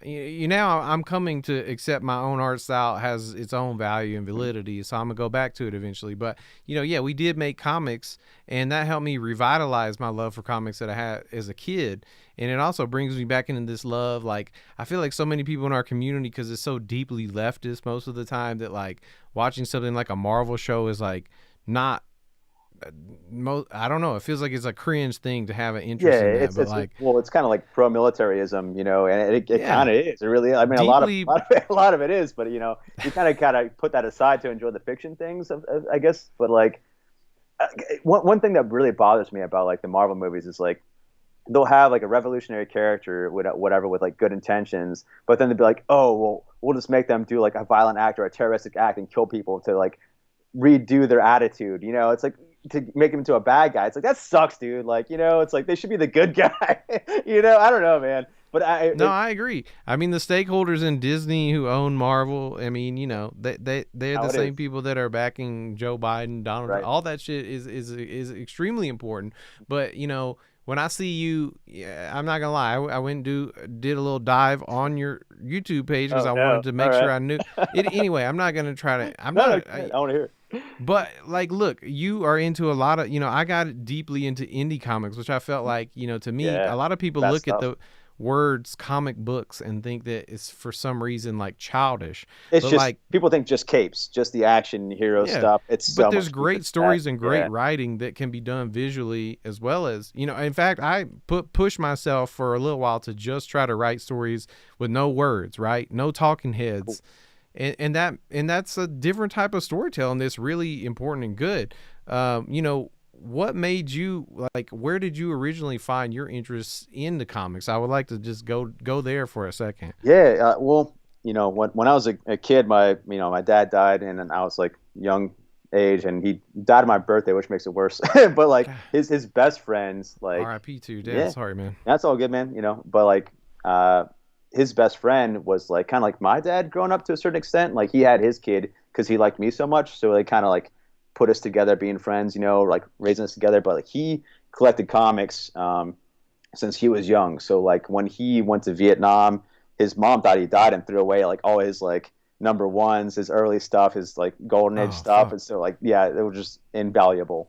now I'm coming to accept my own art style has its own value and validity, so I'm gonna go back to it eventually. But we did make comics, and that helped me revitalize my love for comics that I had as a kid. And it also brings me back into this love. Like, I feel like so many people in our community, because it's so deeply leftist most of the time, that like watching something like a Marvel show is like not. I don't know. It feels like it's a cringe thing to have an interest in that. It's kind of like pro-militarism, and it kind of is. It really. I mean, a lot of it is, but you kind of put that aside to enjoy the fiction things, I guess. But like, one thing that really bothers me about like the Marvel movies is like, they'll have like a revolutionary character, whatever, with like good intentions, but then they'll be like, oh, well, we'll just make them do like a violent act or a terroristic act and kill people to like redo their attitude. It's like, to make him into a bad guy. It's like, that sucks, dude. Like, it's like they should be the good guy. I don't know, man. But I agree. I mean, the stakeholders in Disney who own Marvel, they're the same people that are backing Joe Biden, Donald Trump. All that shit is extremely important. But when I see you, I'm not gonna lie, I went and did a little dive on your YouTube page because I wanted to make sure I knew it. Anyway, I'm not gonna try to. I want to hear it. But like, look, you are into a lot of, I got deeply into indie comics, which I felt like, to me, a lot of people look at the words comic books and think that it's for some reason like childish. It's just like, people think just capes, just the action hero stuff. But there's great stories and great writing that can be done visually as well as, in fact, I pushed myself for a little while to just try to write stories with no words, right? No talking heads. Cool. And that's a different type of storytelling that's really important and good. What made you, like, where did you originally find your interest in the comics? I would like to just go there for a second. Yeah, when I was a kid, my dad died, and I was like young age, and he died on my birthday, which makes it worse. But like his best friends, like R.I.P. to Dad. yeah, Sorry, man. that's all good, man. But like his best friend was like kind of like my dad growing up to a certain extent. Like he had his kid because he liked me so much, so they kind of like put us together, being friends, like raising us together. But like he collected comics since he was young. So like when he went to Vietnam, his mom thought he died and threw away like all his like number ones, his early stuff, his like golden age stuff. Fuck. And so like, yeah, it was just invaluable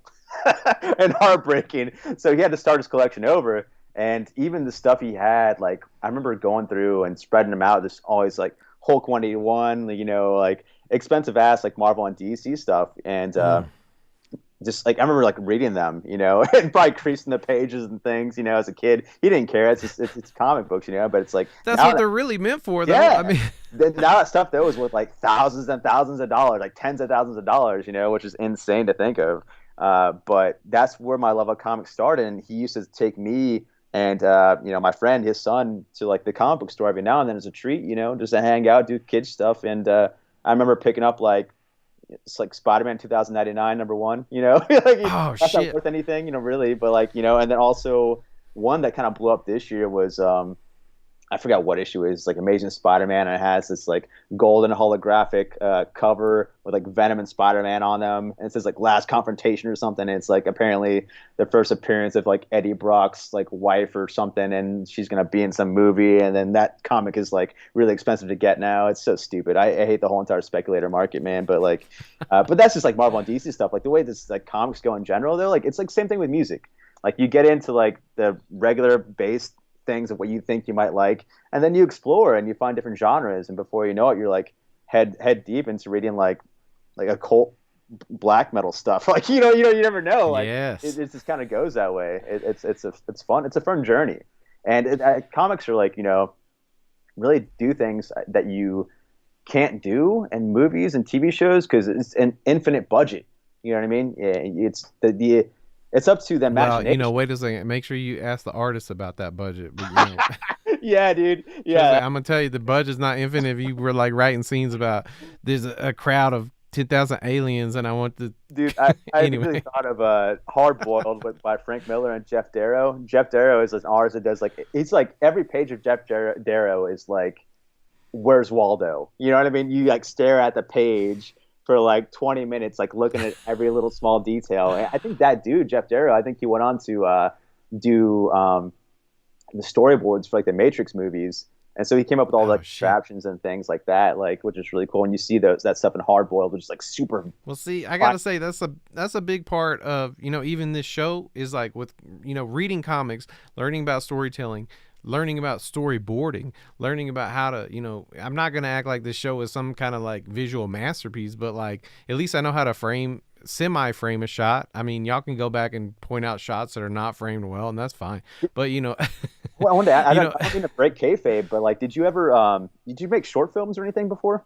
and heartbreaking. So he had to start his collection over. And even the stuff he had, like I remember going through and spreading them out. There's always like Hulk 181, like expensive ass like Marvel and DC stuff. And just like I remember like reading them, and probably creasing the pages and things, as a kid. He didn't care. It's just it's comic books, but it's like That's what they're really meant for, though. yeah. I mean, Now that stuff that was worth like thousands and thousands of dollars, like tens of thousands of dollars, which is insane to think of. But that's where my love of comics started. And he used to take me and my friend, his son, to like the comic book store every now and then as a treat, just to hang out, do kid stuff. And I remember picking up like it's like Spider-Man 2099 #1, like Oh, that's shit. not worth anything, really, but like, and then also one that kind of blew up this year was I forgot what issue it is, like Amazing Spider-Man, and it has this like golden holographic cover with like Venom and Spider-Man on them, and it says like Last Confrontation or something, and it's like apparently the first appearance of like Eddie Brock's like wife or something, and she's gonna be in some movie, and then that comic is like really expensive to get now. It's so stupid. I hate the whole entire speculator market, man, but like but that's just like Marvel and DC stuff. Like the way this like comics go in general, they're like it's like same thing with music. Like you get into like the regular based things of what you think you might like, and then you explore and you find different genres, and before you know it, you're like head deep into reading like occult black metal stuff. Like you never know. Like Yes. it just kind of goes that way. It's fun. It's a fun journey, and comics are like really do things that you can't do in movies and TV shows because it's an infinite budget. You know what I mean? It's it's up to the imagination. Well, wait a second. Make sure you ask the artist about that budget. But, Yeah, dude. Yeah. I'm gonna tell you, the budget's not infinite. If you were like writing scenes about there's a crowd of 10,000 aliens, and I want to. Dude, I Anyway. really thought of Hard Boiled by Frank Miller and Jeff Darrow. Jeff Darrow is an artist that does like it's like every page of Jeff Darrow is like, where's Waldo? You know what I mean? You like stare at the page for like 20 minutes, like looking at every little small detail. And I think that dude, Jeff Darrow, I think he went on to do the storyboards for like the Matrix movies. And so he came up with all the contraptions and things like that, like which is really cool. And you see that stuff in Hard Boiled, which is like super. Well, see, I gotta say that's a big part of even this show is like with reading comics, learning about storytelling, learning about storyboarding, learning about how to I'm not gonna act like this show is some kind of like visual masterpiece, but like at least I know how to semi-frame a shot. I mean, y'all can go back and point out shots that are not framed well, and that's fine. But Well, I wanted to add, I don't mean to break kayfabe, but like, did you make short films or anything before?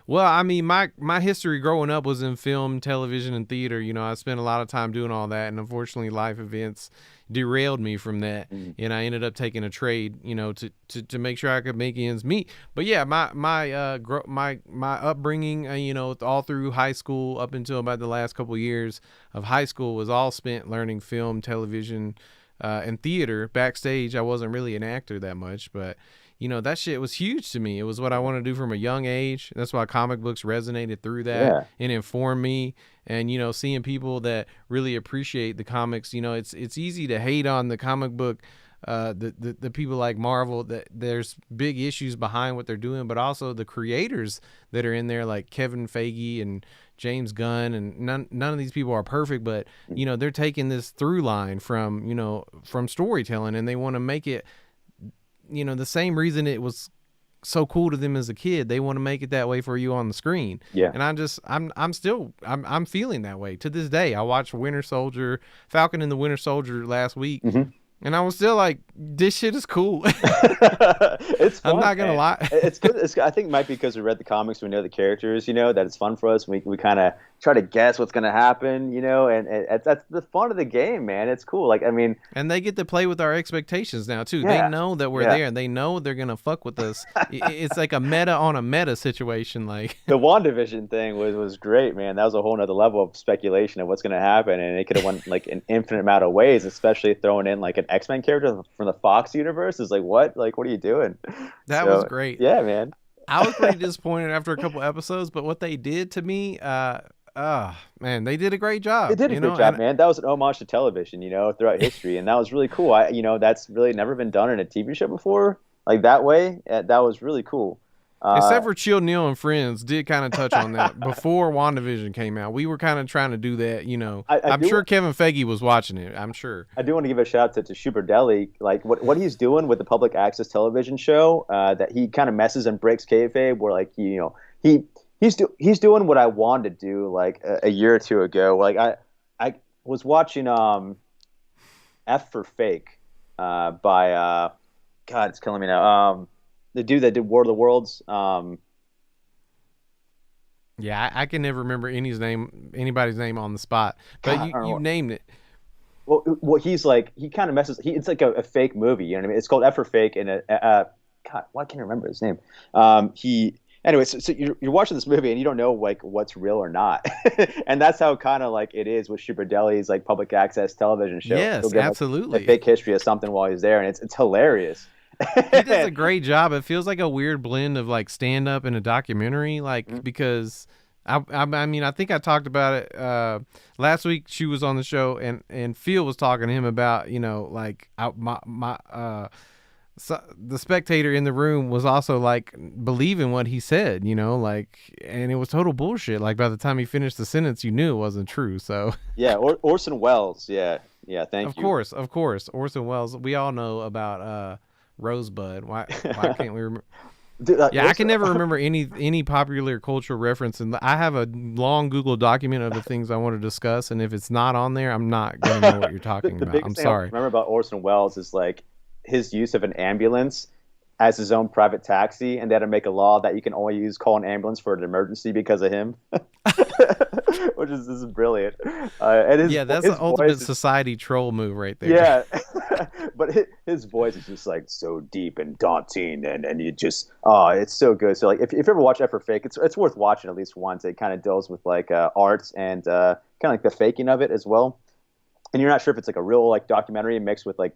Well, I mean, my history growing up was in film, television, and theater. I spent a lot of time doing all that, and unfortunately, life events derailed me from that, and I ended up taking a trade, to make sure I could make ends meet. But yeah, my upbringing, all through high school up until about the last couple years of high school was all spent learning film, television, and theater. Backstage, I wasn't really an actor that much, but that shit was huge to me. It was what I wanted to do from a young age. That's why comic books resonated through that and informed me. And, seeing people that really appreciate the comics, it's easy to hate on the comic book, the people like Marvel, that there's big issues behind what they're doing, but also the creators that are in there, like Kevin Feige and James Gunn, and none of these people are perfect, but they're taking this through line from storytelling, and they want to make it the same reason it was so cool to them as a kid. They want to make it that way for you on the screen. Yeah. And I'm feeling that way to this day. I watched Falcon and the Winter Soldier last week, and I was still like, this shit is cool. It's fun, I'm not gonna lie. It's good. I think it might be because we read the comics, we know the characters, that it's fun for us. We kind of try to guess what's gonna happen, and that's the fun of the game, man. It's cool. Like, I mean, And they get to play with our expectations now too. Yeah. They know that we're there, and they know they're gonna fuck with us. It's like a meta on a meta situation. Like the WandaVision thing was great, man. That was a whole nother level of speculation of what's gonna happen, and it could have went like an infinite amount of ways. Especially throwing in like an X-Men character from the Fox universe is like, what? Like, what are you doing? that was great. Yeah, man. I was pretty disappointed after a couple episodes, but what they did to me, man, they did a great job. They did a great job, man. That was an homage to television, throughout history, and that was really cool. That's really never been done in a TV show before, like that way. That was really cool. Except for Chill Neil and Friends did kind of touch on that before WandaVision came out. We were kind of trying to do that, I'm sure Kevin Feige was watching it. I'm sure. I do want to give a shout out to Schubert Deli, like what he's doing with the public access television show, that he kind of messes and breaks kayfabe, where like he's doing what I wanted to do like a year or two ago. Like I was watching F for Fake by God, it's killing me now. The dude that did War of the Worlds. Yeah, I can never remember anybody's name on the spot, but God, you named it. Well, he's like, he kind of messes. It's like a fake movie. You know what I mean? It's called F for Fake, and God, why can't I remember his name? Anyway, so you're watching this movie and you don't know like what's real or not, and that's how kind of like it is with Schubert Deli's like public access television show. Yes, He'll give, absolutely. like, a fake history of something while he's there, and it's hilarious. He does a great job. It feels like a weird blend of like stand up and a documentary, like because I mean I think I talked about it last week. She was on the show and Phil was talking to him about so the spectator in the room was also like believing what he said, and it was total bullshit. Like by the time he finished the sentence, you knew it wasn't true. So yeah, Orson Welles, yeah, thank you. Of course, Orson Welles. We all know about Rosebud. Why can't we remember? Dude, I can never remember any popular cultural reference, and I have a long Google document of the things I want to discuss, and if it's not on there, I'm not gonna know what you're talking about. I'm sorry. I remember about Orson Welles is like his use of an ambulance as his own private taxi, and they had to make a law that you can only call an ambulance for an emergency because of him. Which is brilliant. That's an ultimate society troll move right there. Yeah, but his voice is just like so deep and daunting, and you just it's so good. So like if you ever watch F for Fake, it's worth watching at least once. It kind of deals with like arts and kind of like the faking of it as well. And you're not sure if it's like a real like documentary mixed with like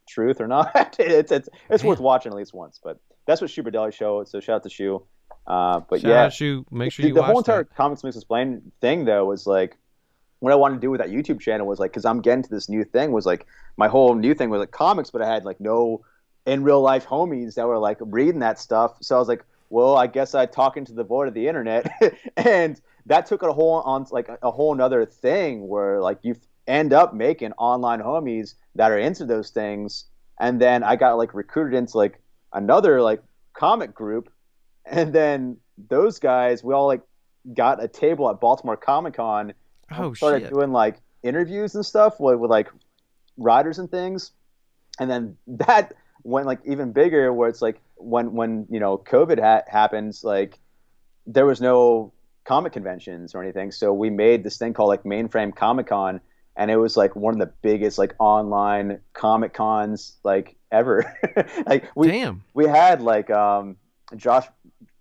truth or not. It's worth watching at least once. But that's what Schubert Deli show. So shout out to Shu. But shout out Shu. Make sure you watch the whole entire that. Comics Mix Explained thing though was like what I wanted to do with that YouTube channel was like, because I'm getting to this new thing, was like my whole new thing was like comics, but I had like no in real life homies that were like reading that stuff. So I was like, well, I guess I talk into the void of the internet, and that took a whole nother thing where like you end up making online homies that are into those things. And then I got like recruited into like another like comic group, and then those guys, we all like got a table at Baltimore Comic Con. Started doing like interviews and stuff with like writers and things, and then that went like even bigger, where it's like when COVID happens, like there was no comic conventions or anything, so we made this thing called like Mainframe Comic Con, and it was like one of the biggest like online comic cons like ever. Like we had like not Josh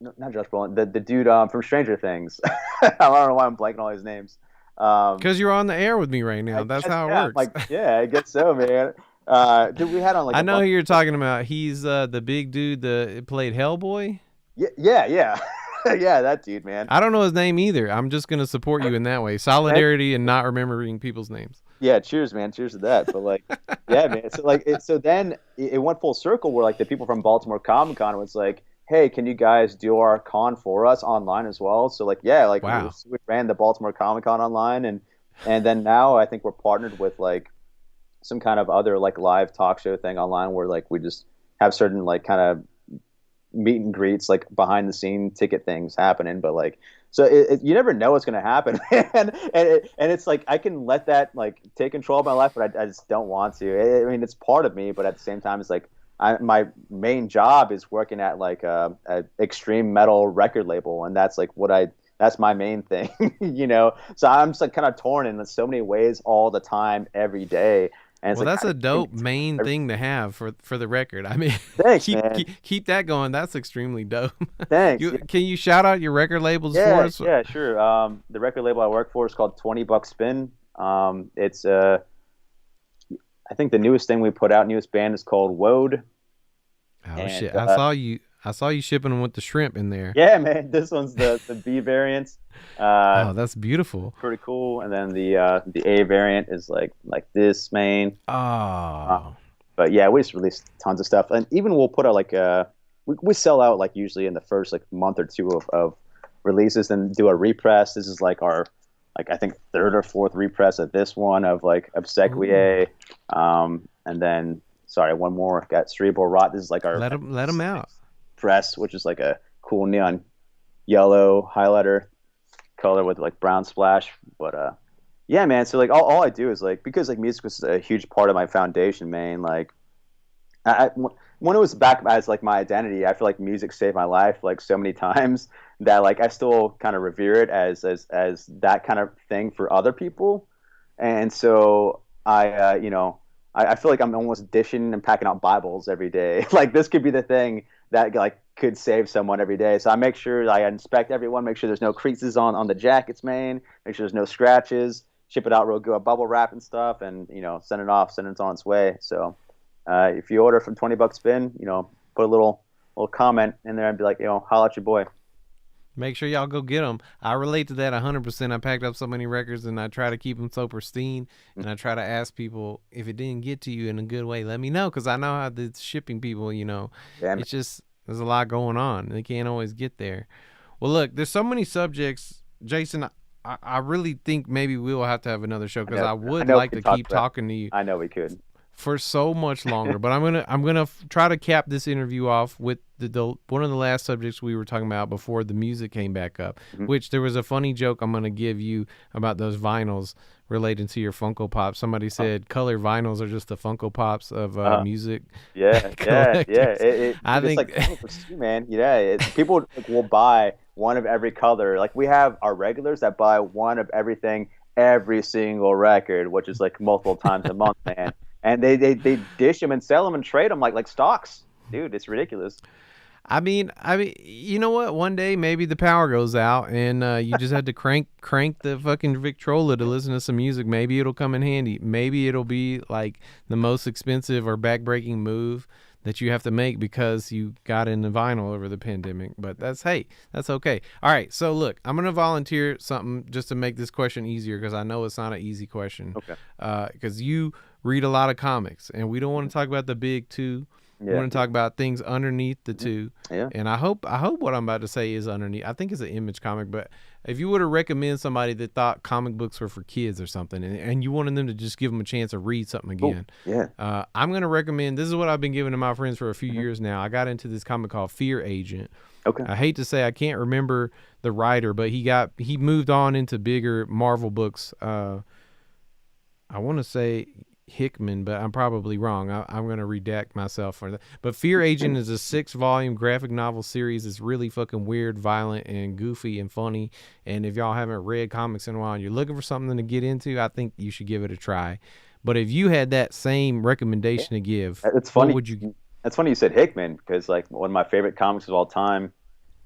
Brolin, the dude from Stranger Things. I don't know why I'm blanking all his names. Because you're on the air with me right now. That's how it works. Like, yeah, I guess so, man. Dude, we had on like I know who you're talking about. He's the big dude that played Hellboy. Yeah. Yeah, that dude, man. I don't know his name either. I'm just gonna support you in that way. Solidarity and not remembering people's names. Yeah, cheers, man. Cheers to that. But like, yeah, man. So then it went full circle where like the people from Baltimore Comic Con was like, hey, can you guys do our con for us online as well? So like, yeah, like wow. we ran the Baltimore Comic Con online, and then now I think we're partnered with like some kind of other like live talk show thing online where like we just have certain like kind of meet and greets, like behind the scene ticket things happening. But like, so you never know what's going to happen, man. And it's like, I can let that like take control of my life, but I just don't want to. I mean, it's part of me, but at the same time, it's like, my main job is working at like a extreme metal record label, and that's like what I that's my main thing, you know. So I'm just like kind of torn in so many ways all the time, every day. And it's Well, like, that's a dope main thing to have for the record. I mean, thanks, man. keep that going. That's extremely dope. Thanks. Can you shout out your record labels for Yeah, us? yeah, sure. The record label I work for is called 20 Buck Spin. It's I think the newest thing we put out, newest band is called Woad. Oh And, shit! I saw you shipping them with the shrimp in there. Yeah, man. This one's the B variant. Oh, that's beautiful. Pretty cool. And then the A variant is like this main. Oh. But yeah, we just released tons of stuff, and even we'll put out like we sell out like usually in the first like month or two of releases, and do a repress. This is like our I think third or fourth repress of this one of Obsequiae. And then one more got Cerebral Rot. This is like our let them out press, which is like a cool neon yellow highlighter color with like brown splash. But yeah, man. So like all I do is because music was a huge part of my foundation, man. Like when it was back as like my identity, I feel like music saved my life like so many times that like I still kind of revere it as that kind of thing for other people. And so I feel like I'm almost dishing and packing out Bibles every day. Like this could be the thing that like could save someone every day. So I make sure I inspect everyone, make sure there's no creases on the jackets, man. Make sure there's no scratches. Ship it out real good, bubble wrap and stuff, and send it on its way. So if you order from 20 Buck Spin, put a little comment in there and be like, holla at your boy. Make sure y'all go get them. I relate to that 100%. I packed up so many records, and I try to keep them so pristine. And I try to ask people, if it didn't get to you in a good way, let me know, because I know how the shipping people, it's just there's a lot going on. They can't always get there. Well, look, there's so many subjects, Jason. I really think maybe we will have to have another show, because I would like to keep talking to you. I know we could. For so much longer, but I'm gonna try to cap this interview off with the one of the last subjects we were talking about before the music came back up. Which there was a funny joke I'm gonna give you about those vinyls relating to your Funko Pops. Somebody said color vinyls are just the Funko Pops of music. Yeah. I think like, man. Yeah, people will buy one of every color. Like we have our regulars that buy one of everything, every single record, which is like multiple times a month, man. And they dish them and sell them and trade them like stocks, dude. It's ridiculous. I mean, you know what? One day maybe the power goes out and you just had to crank the fucking Victrola to listen to some music. Maybe it'll come in handy. Maybe it'll be like the most expensive or backbreaking move that you have to make because you got into vinyl over the pandemic. But that's okay. All right. So look, I'm going to volunteer something just to make this question easier, because I know it's not an easy question. Okay. Because you read a lot of comics, and we don't want to talk about the big two. Yeah. We want to talk about things underneath the two. Yeah. And I hope what I'm about to say is underneath. I think it's an Image comic, but if you were to recommend somebody that thought comic books were for kids or something, and you wanted them to just give them a chance to read something again, I'm going to recommend, this is what I've been giving to my friends for a few years now. I got into this comic called Fear Agent. Okay. I hate to say I can't remember the writer, but he moved on into bigger Marvel books. I want to say Hickman, but I'm probably wrong. I'm going to redact myself for that. But Fear Agent is a 6-volume graphic novel series. It's really fucking weird, violent, and goofy and funny. And if y'all haven't read comics in a while and you're looking for something to get into, I think you should give it a try. But if you had that same recommendation to give, it's funny. What would you? It's funny you said Hickman, because like one of my favorite comics of all time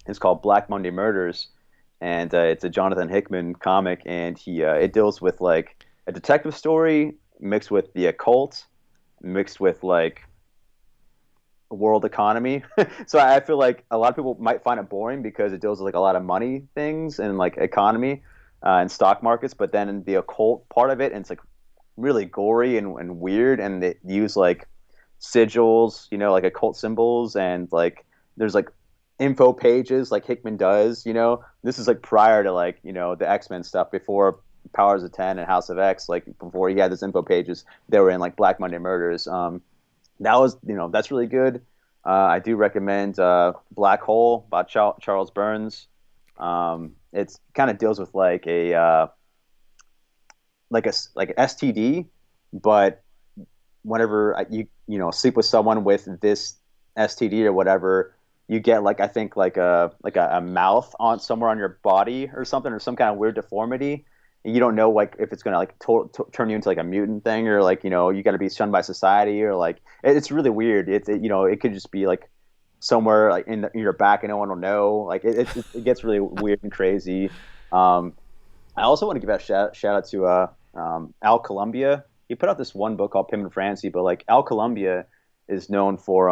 is called Black Monday Murders, and it's a Jonathan Hickman comic, and it deals with like a detective story mixed with the occult, mixed with like world economy. So I feel like a lot of people might find it boring because it deals with like a lot of money things and like economy and stock markets, but then in the occult part of it, and it's like really gory and weird, and they use like sigils, like occult symbols, and like there's like info pages like Hickman does. This is like prior to like the X-Men stuff, before Powers of 10 and House of X, like before he had this info pages, they were in like Black Monday Murders. That's really good. I do recommend Black Hole by Charles Burns. It's kind of deals with like a like an STD, but whenever you sleep with someone with this STD or whatever, you get like, I think like a mouth on somewhere on your body or something, or some kind of weird deformity. And you don't know like if it's gonna like turn you into like a mutant thing, or like, you know, you got to be shunned by society, or like it's really weird. You know, it could just be like somewhere like in your back and no one will know. Like it gets really weird and crazy. I also want to give a shout out to Al Columbia. He put out this one book called Pim and Francie, but like Al Columbia is known for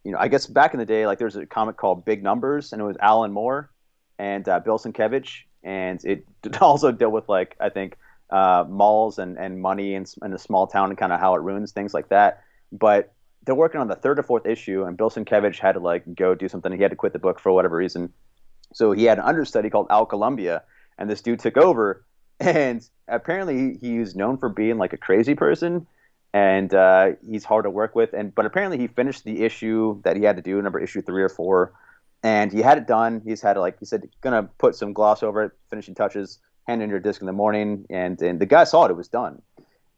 you know, I guess back in the day, like there was a comic called Big Numbers, and it was Alan Moore and Bill Sienkiewicz, and it also dealt with like, I think, malls and money in a small town and kind of how it ruins things like that. But they're working on the third or fourth issue, and Bill Sienkiewicz had to like go do something. He had to quit the book for whatever reason. So he had an understudy called Al Columbia, and this dude took over. And apparently he's known for being like a crazy person, and he's hard to work with. But apparently he finished the issue that he had to do, number issue 3 or 4, and he had it done. He's had like, he said, gonna put some gloss over it, finishing touches, hand in your disc in the morning, and the guy saw it was done.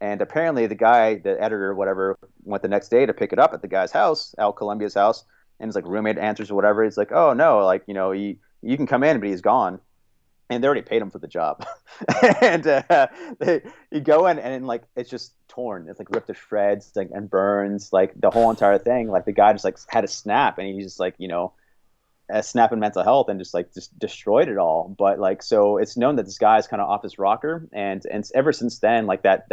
And apparently the guy, the editor or whatever, went the next day to pick it up at the guy's house, Al Columbia's house, and his like roommate answers or whatever. He's like, oh no, like, you know, you can come in, but he's gone. And they already paid him for the job. And you go in, and like it's just torn. It's like ripped to shreds, like, and burns, like the whole entire thing. Like the guy just like had a snap, and he just like, you know, a snap in mental health, and just destroyed it all. But like, so it's known that this guy is kind of off his rocker, and ever since then, like that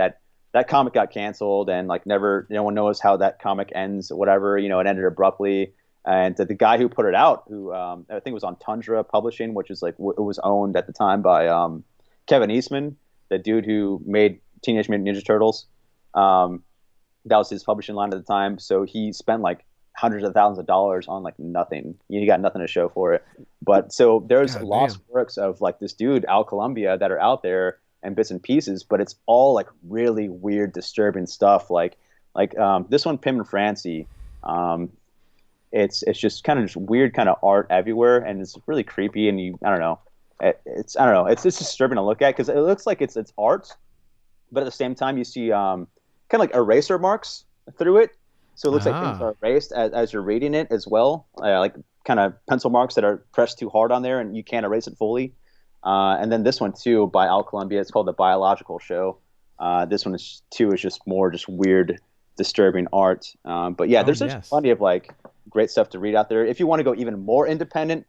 comic got canceled, and like never, no one knows how that comic ends. Whatever, you know, it ended abruptly. And the guy who put it out, who I think was on Tundra Publishing, which is like it was owned at the time by Kevin Eastman, the dude who made Teenage Mutant Ninja Turtles. That was his publishing line at the time. So he spent like hundreds of thousands of dollars on like nothing. He got nothing to show for it. But so there's lost works of like this dude, Al Columbia, that are out there and bits and pieces, but it's all like really weird, disturbing stuff. Like this one, Pim and Francie. It's just kind of just weird kind of art everywhere, and it's really creepy, and I don't know, it's just disturbing to look at, because it looks like it's art, but at the same time you see kind of like eraser marks through it, so it looks like things are erased as you're reading it as well, like kind of pencil marks that are pressed too hard on there and you can't erase it fully. And then this one too, by Al Columbia, it's called The Biological Show. This one is just more just weird, disturbing art. But yeah, there's plenty of like great stuff to read out there. If you want to go even more independent,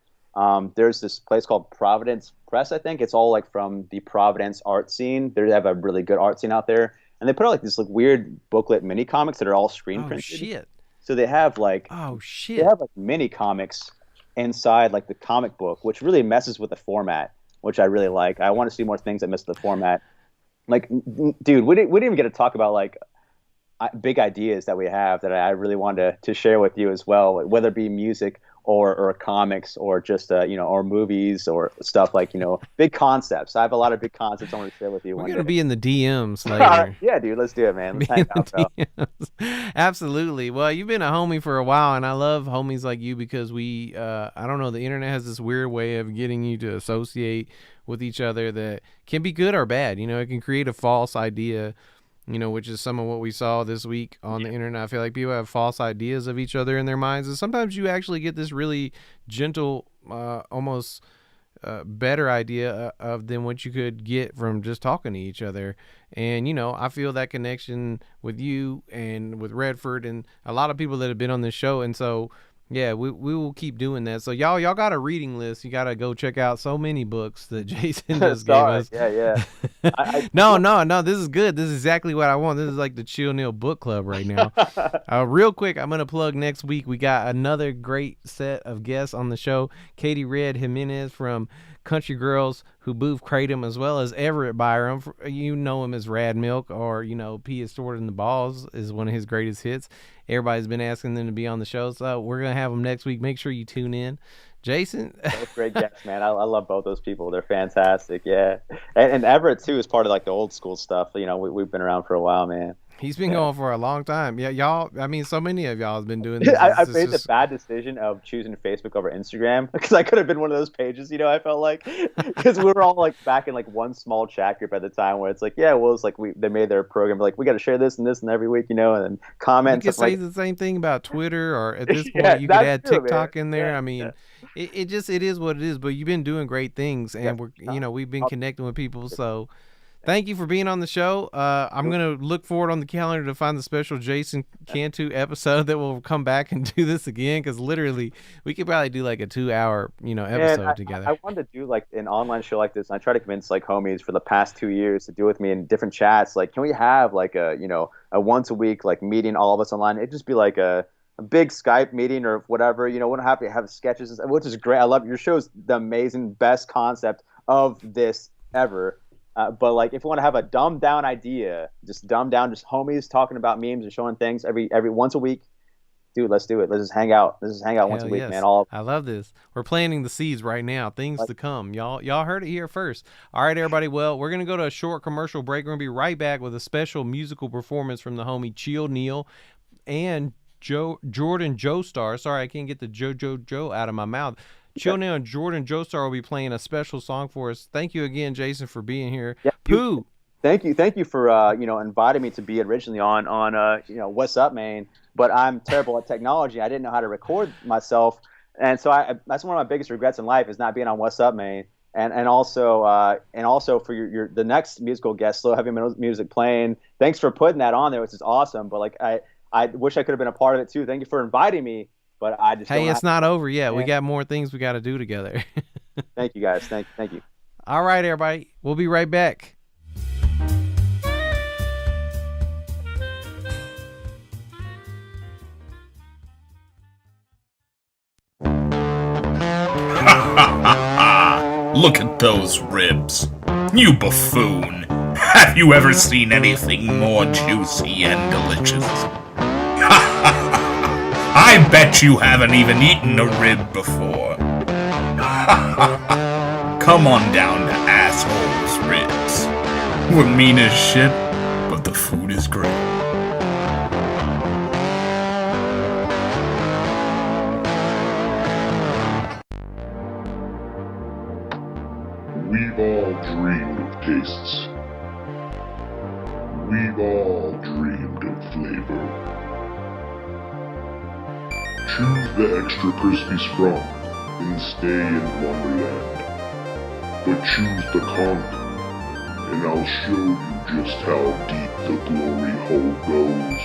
there's this place called Providence Press, I think. It's all like from the Providence art scene. They have a really good art scene out there, and they put out like these like weird booklet mini comics that are all screen printed. Oh shit! So they have like they have like mini comics inside like the comic book, which really messes with the format, which I really like. I want to see more things that mess with the format. Like, dude, we didn't even get to talk about like big ideas that we have that I really wanted to share with you as well, whether it be music or comics or just you know, or movies or stuff like, you know, big concepts. I have a lot of big concepts I want to share with you. We're gonna be in the DMs later. Yeah, dude, let's do it, man. Let's hang out, bro. Absolutely. Well, you've been a homie for a while, and I love homies like you because we I don't know, the internet has this weird way of getting you to associate with each other that can be good or bad. You know, it can create a false idea, you know, which is some of what we saw this week on the internet. I feel like people have false ideas of each other in their minds, and sometimes you actually get this really gentle, almost better idea of than what you could get from just talking to each other. And, you know, I feel that connection with you and with Redford and a lot of people that have been on this show. And so, yeah, we will keep doing that. So y'all got a reading list. You got to go check out so many books that Jason just gave us. Yeah. No. This is good. This is exactly what I want. This is like the Chill Neil book club right now. Real quick, I'm going to plug next week. We got another great set of guests on the show. Katie Red Jimenez from Country Girls Who Booth Kratom, as well as Everett Byram. You know him as Rad Milk, or, you know, P is Stored in the Balls is one of his greatest hits. Everybody's been asking them to be on the show, so we're going to have them next week. Make sure you tune in. Jason? Both great guests, man. I love both those people. They're fantastic, yeah. And Everett, too, is part of like the old school stuff. You know, we've been around for a while, man. He's been going for a long time. Yeah, y'all. I mean, so many of y'all have been doing this. I made the bad decision of choosing Facebook over Instagram because I could have been one of those pages, I felt like, because we were all like back in like one small chat group at the time where it's like, yeah, well, it's like they made their program like we got to share this and every week, and then comment. You could say the same thing about Twitter, or at this point, you could add TikTok in there. I mean, it is what it is. But you've been doing great things, and we've been connecting with people. So, thank you for being on the show. I'm gonna look forward on the calendar to find the special Jason Cantu episode that will come back and do this again, because literally we could probably do like a 2-hour episode together. I wanted to do like an online show like this, and I try to convince like homies for the past 2 years to do with me in different chats. Like, can we have like a once a week like meeting, all of us online? It'd just be like a big Skype meeting or whatever. Wouldn't have to have sketches, which is great. I love your show's the amazing best concept of this ever. But like, if you want to have a dumbed down idea, just dumbed down, just homies talking about memes and showing things every once a week, dude, let's do it. Let's just hang out. Once a week, man. I love this. We're planting the seeds right now. Things to come. Y'all heard it here first. All right, everybody. Well, we're gonna go to a short commercial break. We're gonna be right back with a special musical performance from the homie Chill Neal and Jordan Joestar. Sorry, I can't get the Joe out of my mouth. Chill Neal and Jordan Joestar will be playing a special song for us. Thank you again, Jason, for being here. Yeah, Pooh. Thank you for inviting me to be originally on What's Up, Man. But I'm terrible at technology. I didn't know how to record myself, and so that's one of my biggest regrets in life is not being on What's Up, Man. And also for your the next musical guest, Slow Heavy Music playing. Thanks for putting that on there, which is awesome. But like I wish I could have been a part of it too. Thank you for inviting me. But I just it's not over yet. We got more things we got to do together. Thank you, guys. Thank you. All right, everybody. We'll be right back. Look at those ribs. You buffoon. Have you ever seen anything more juicy and delicious? I bet you haven't even eaten a rib before. Come on down to Asshole's Ribs. We're mean as shit, but the food is great. We've all dreamed of tastes. We've all dreamed of flavor. Choose the extra crispy sprung and stay in Wonderland. But choose the conch, and I'll show you just how deep the glory hole goes.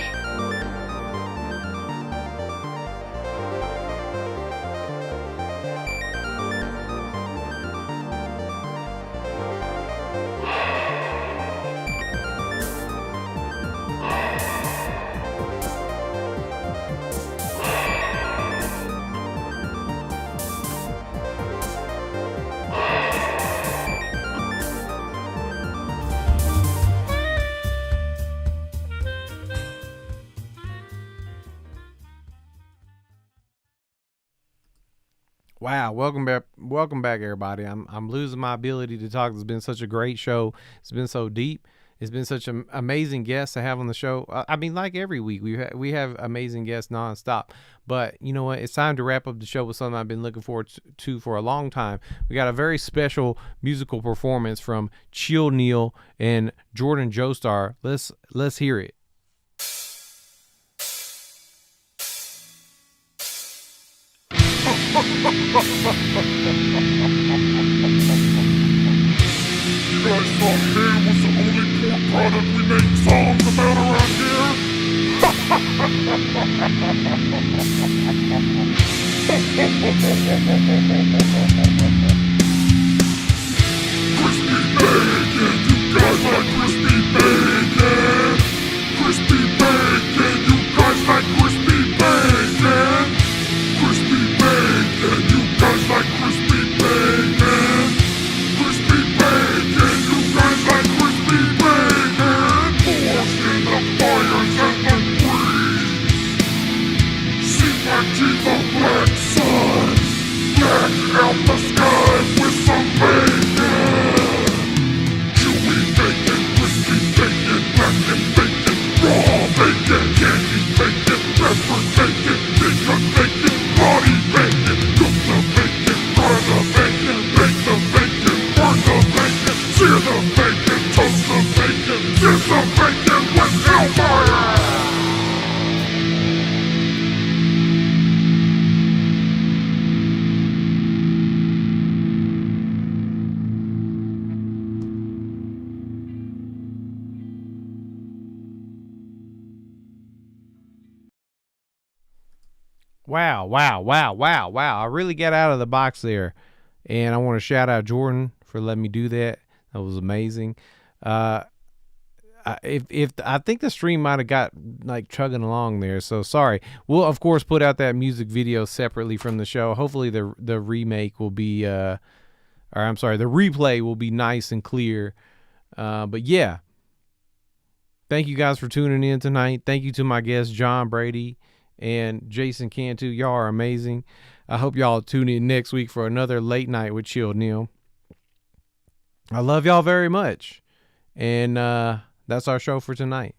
Wow, welcome back, everybody. I'm losing my ability to talk. It's been such a great show. It's been so deep. It's been such an amazing guests to have on the show. I mean, like every week, we have amazing guests nonstop. But you know what? It's time to wrap up the show with something I've been looking forward to for a long time. We got a very special musical performance from Chill Neal and Jordan Joestar. Let's hear it. You guys thought hair was the only pork product we make songs about around here? Crispy bacon, you guys like crispy bacon? Crispy bacon, you guys like crispy bacon? Crispy bacon, you guys like crispy bacon? Crispy bacon, you guys like crispy bacon? Forced in the fires and the breeze. See my teeth of black sun. Black out the sky with some bacon. Chewy bacon, crispy bacon, black and bacon, raw. Wow. I really got out of the box there. And I want to shout out Jordan for letting me do that. That was amazing. If I think the stream might have got like chugging along there, so sorry. We'll of course put out that music video separately from the show. Hopefully the remake will be the replay will be nice and clear. But yeah, thank you guys for tuning in tonight. Thank you to my guests John, Brady, and Jason Cantu. Y'all are amazing. I hope y'all tune in next week for another late night with Chill Neil. I love y'all very much, and that's our show for tonight.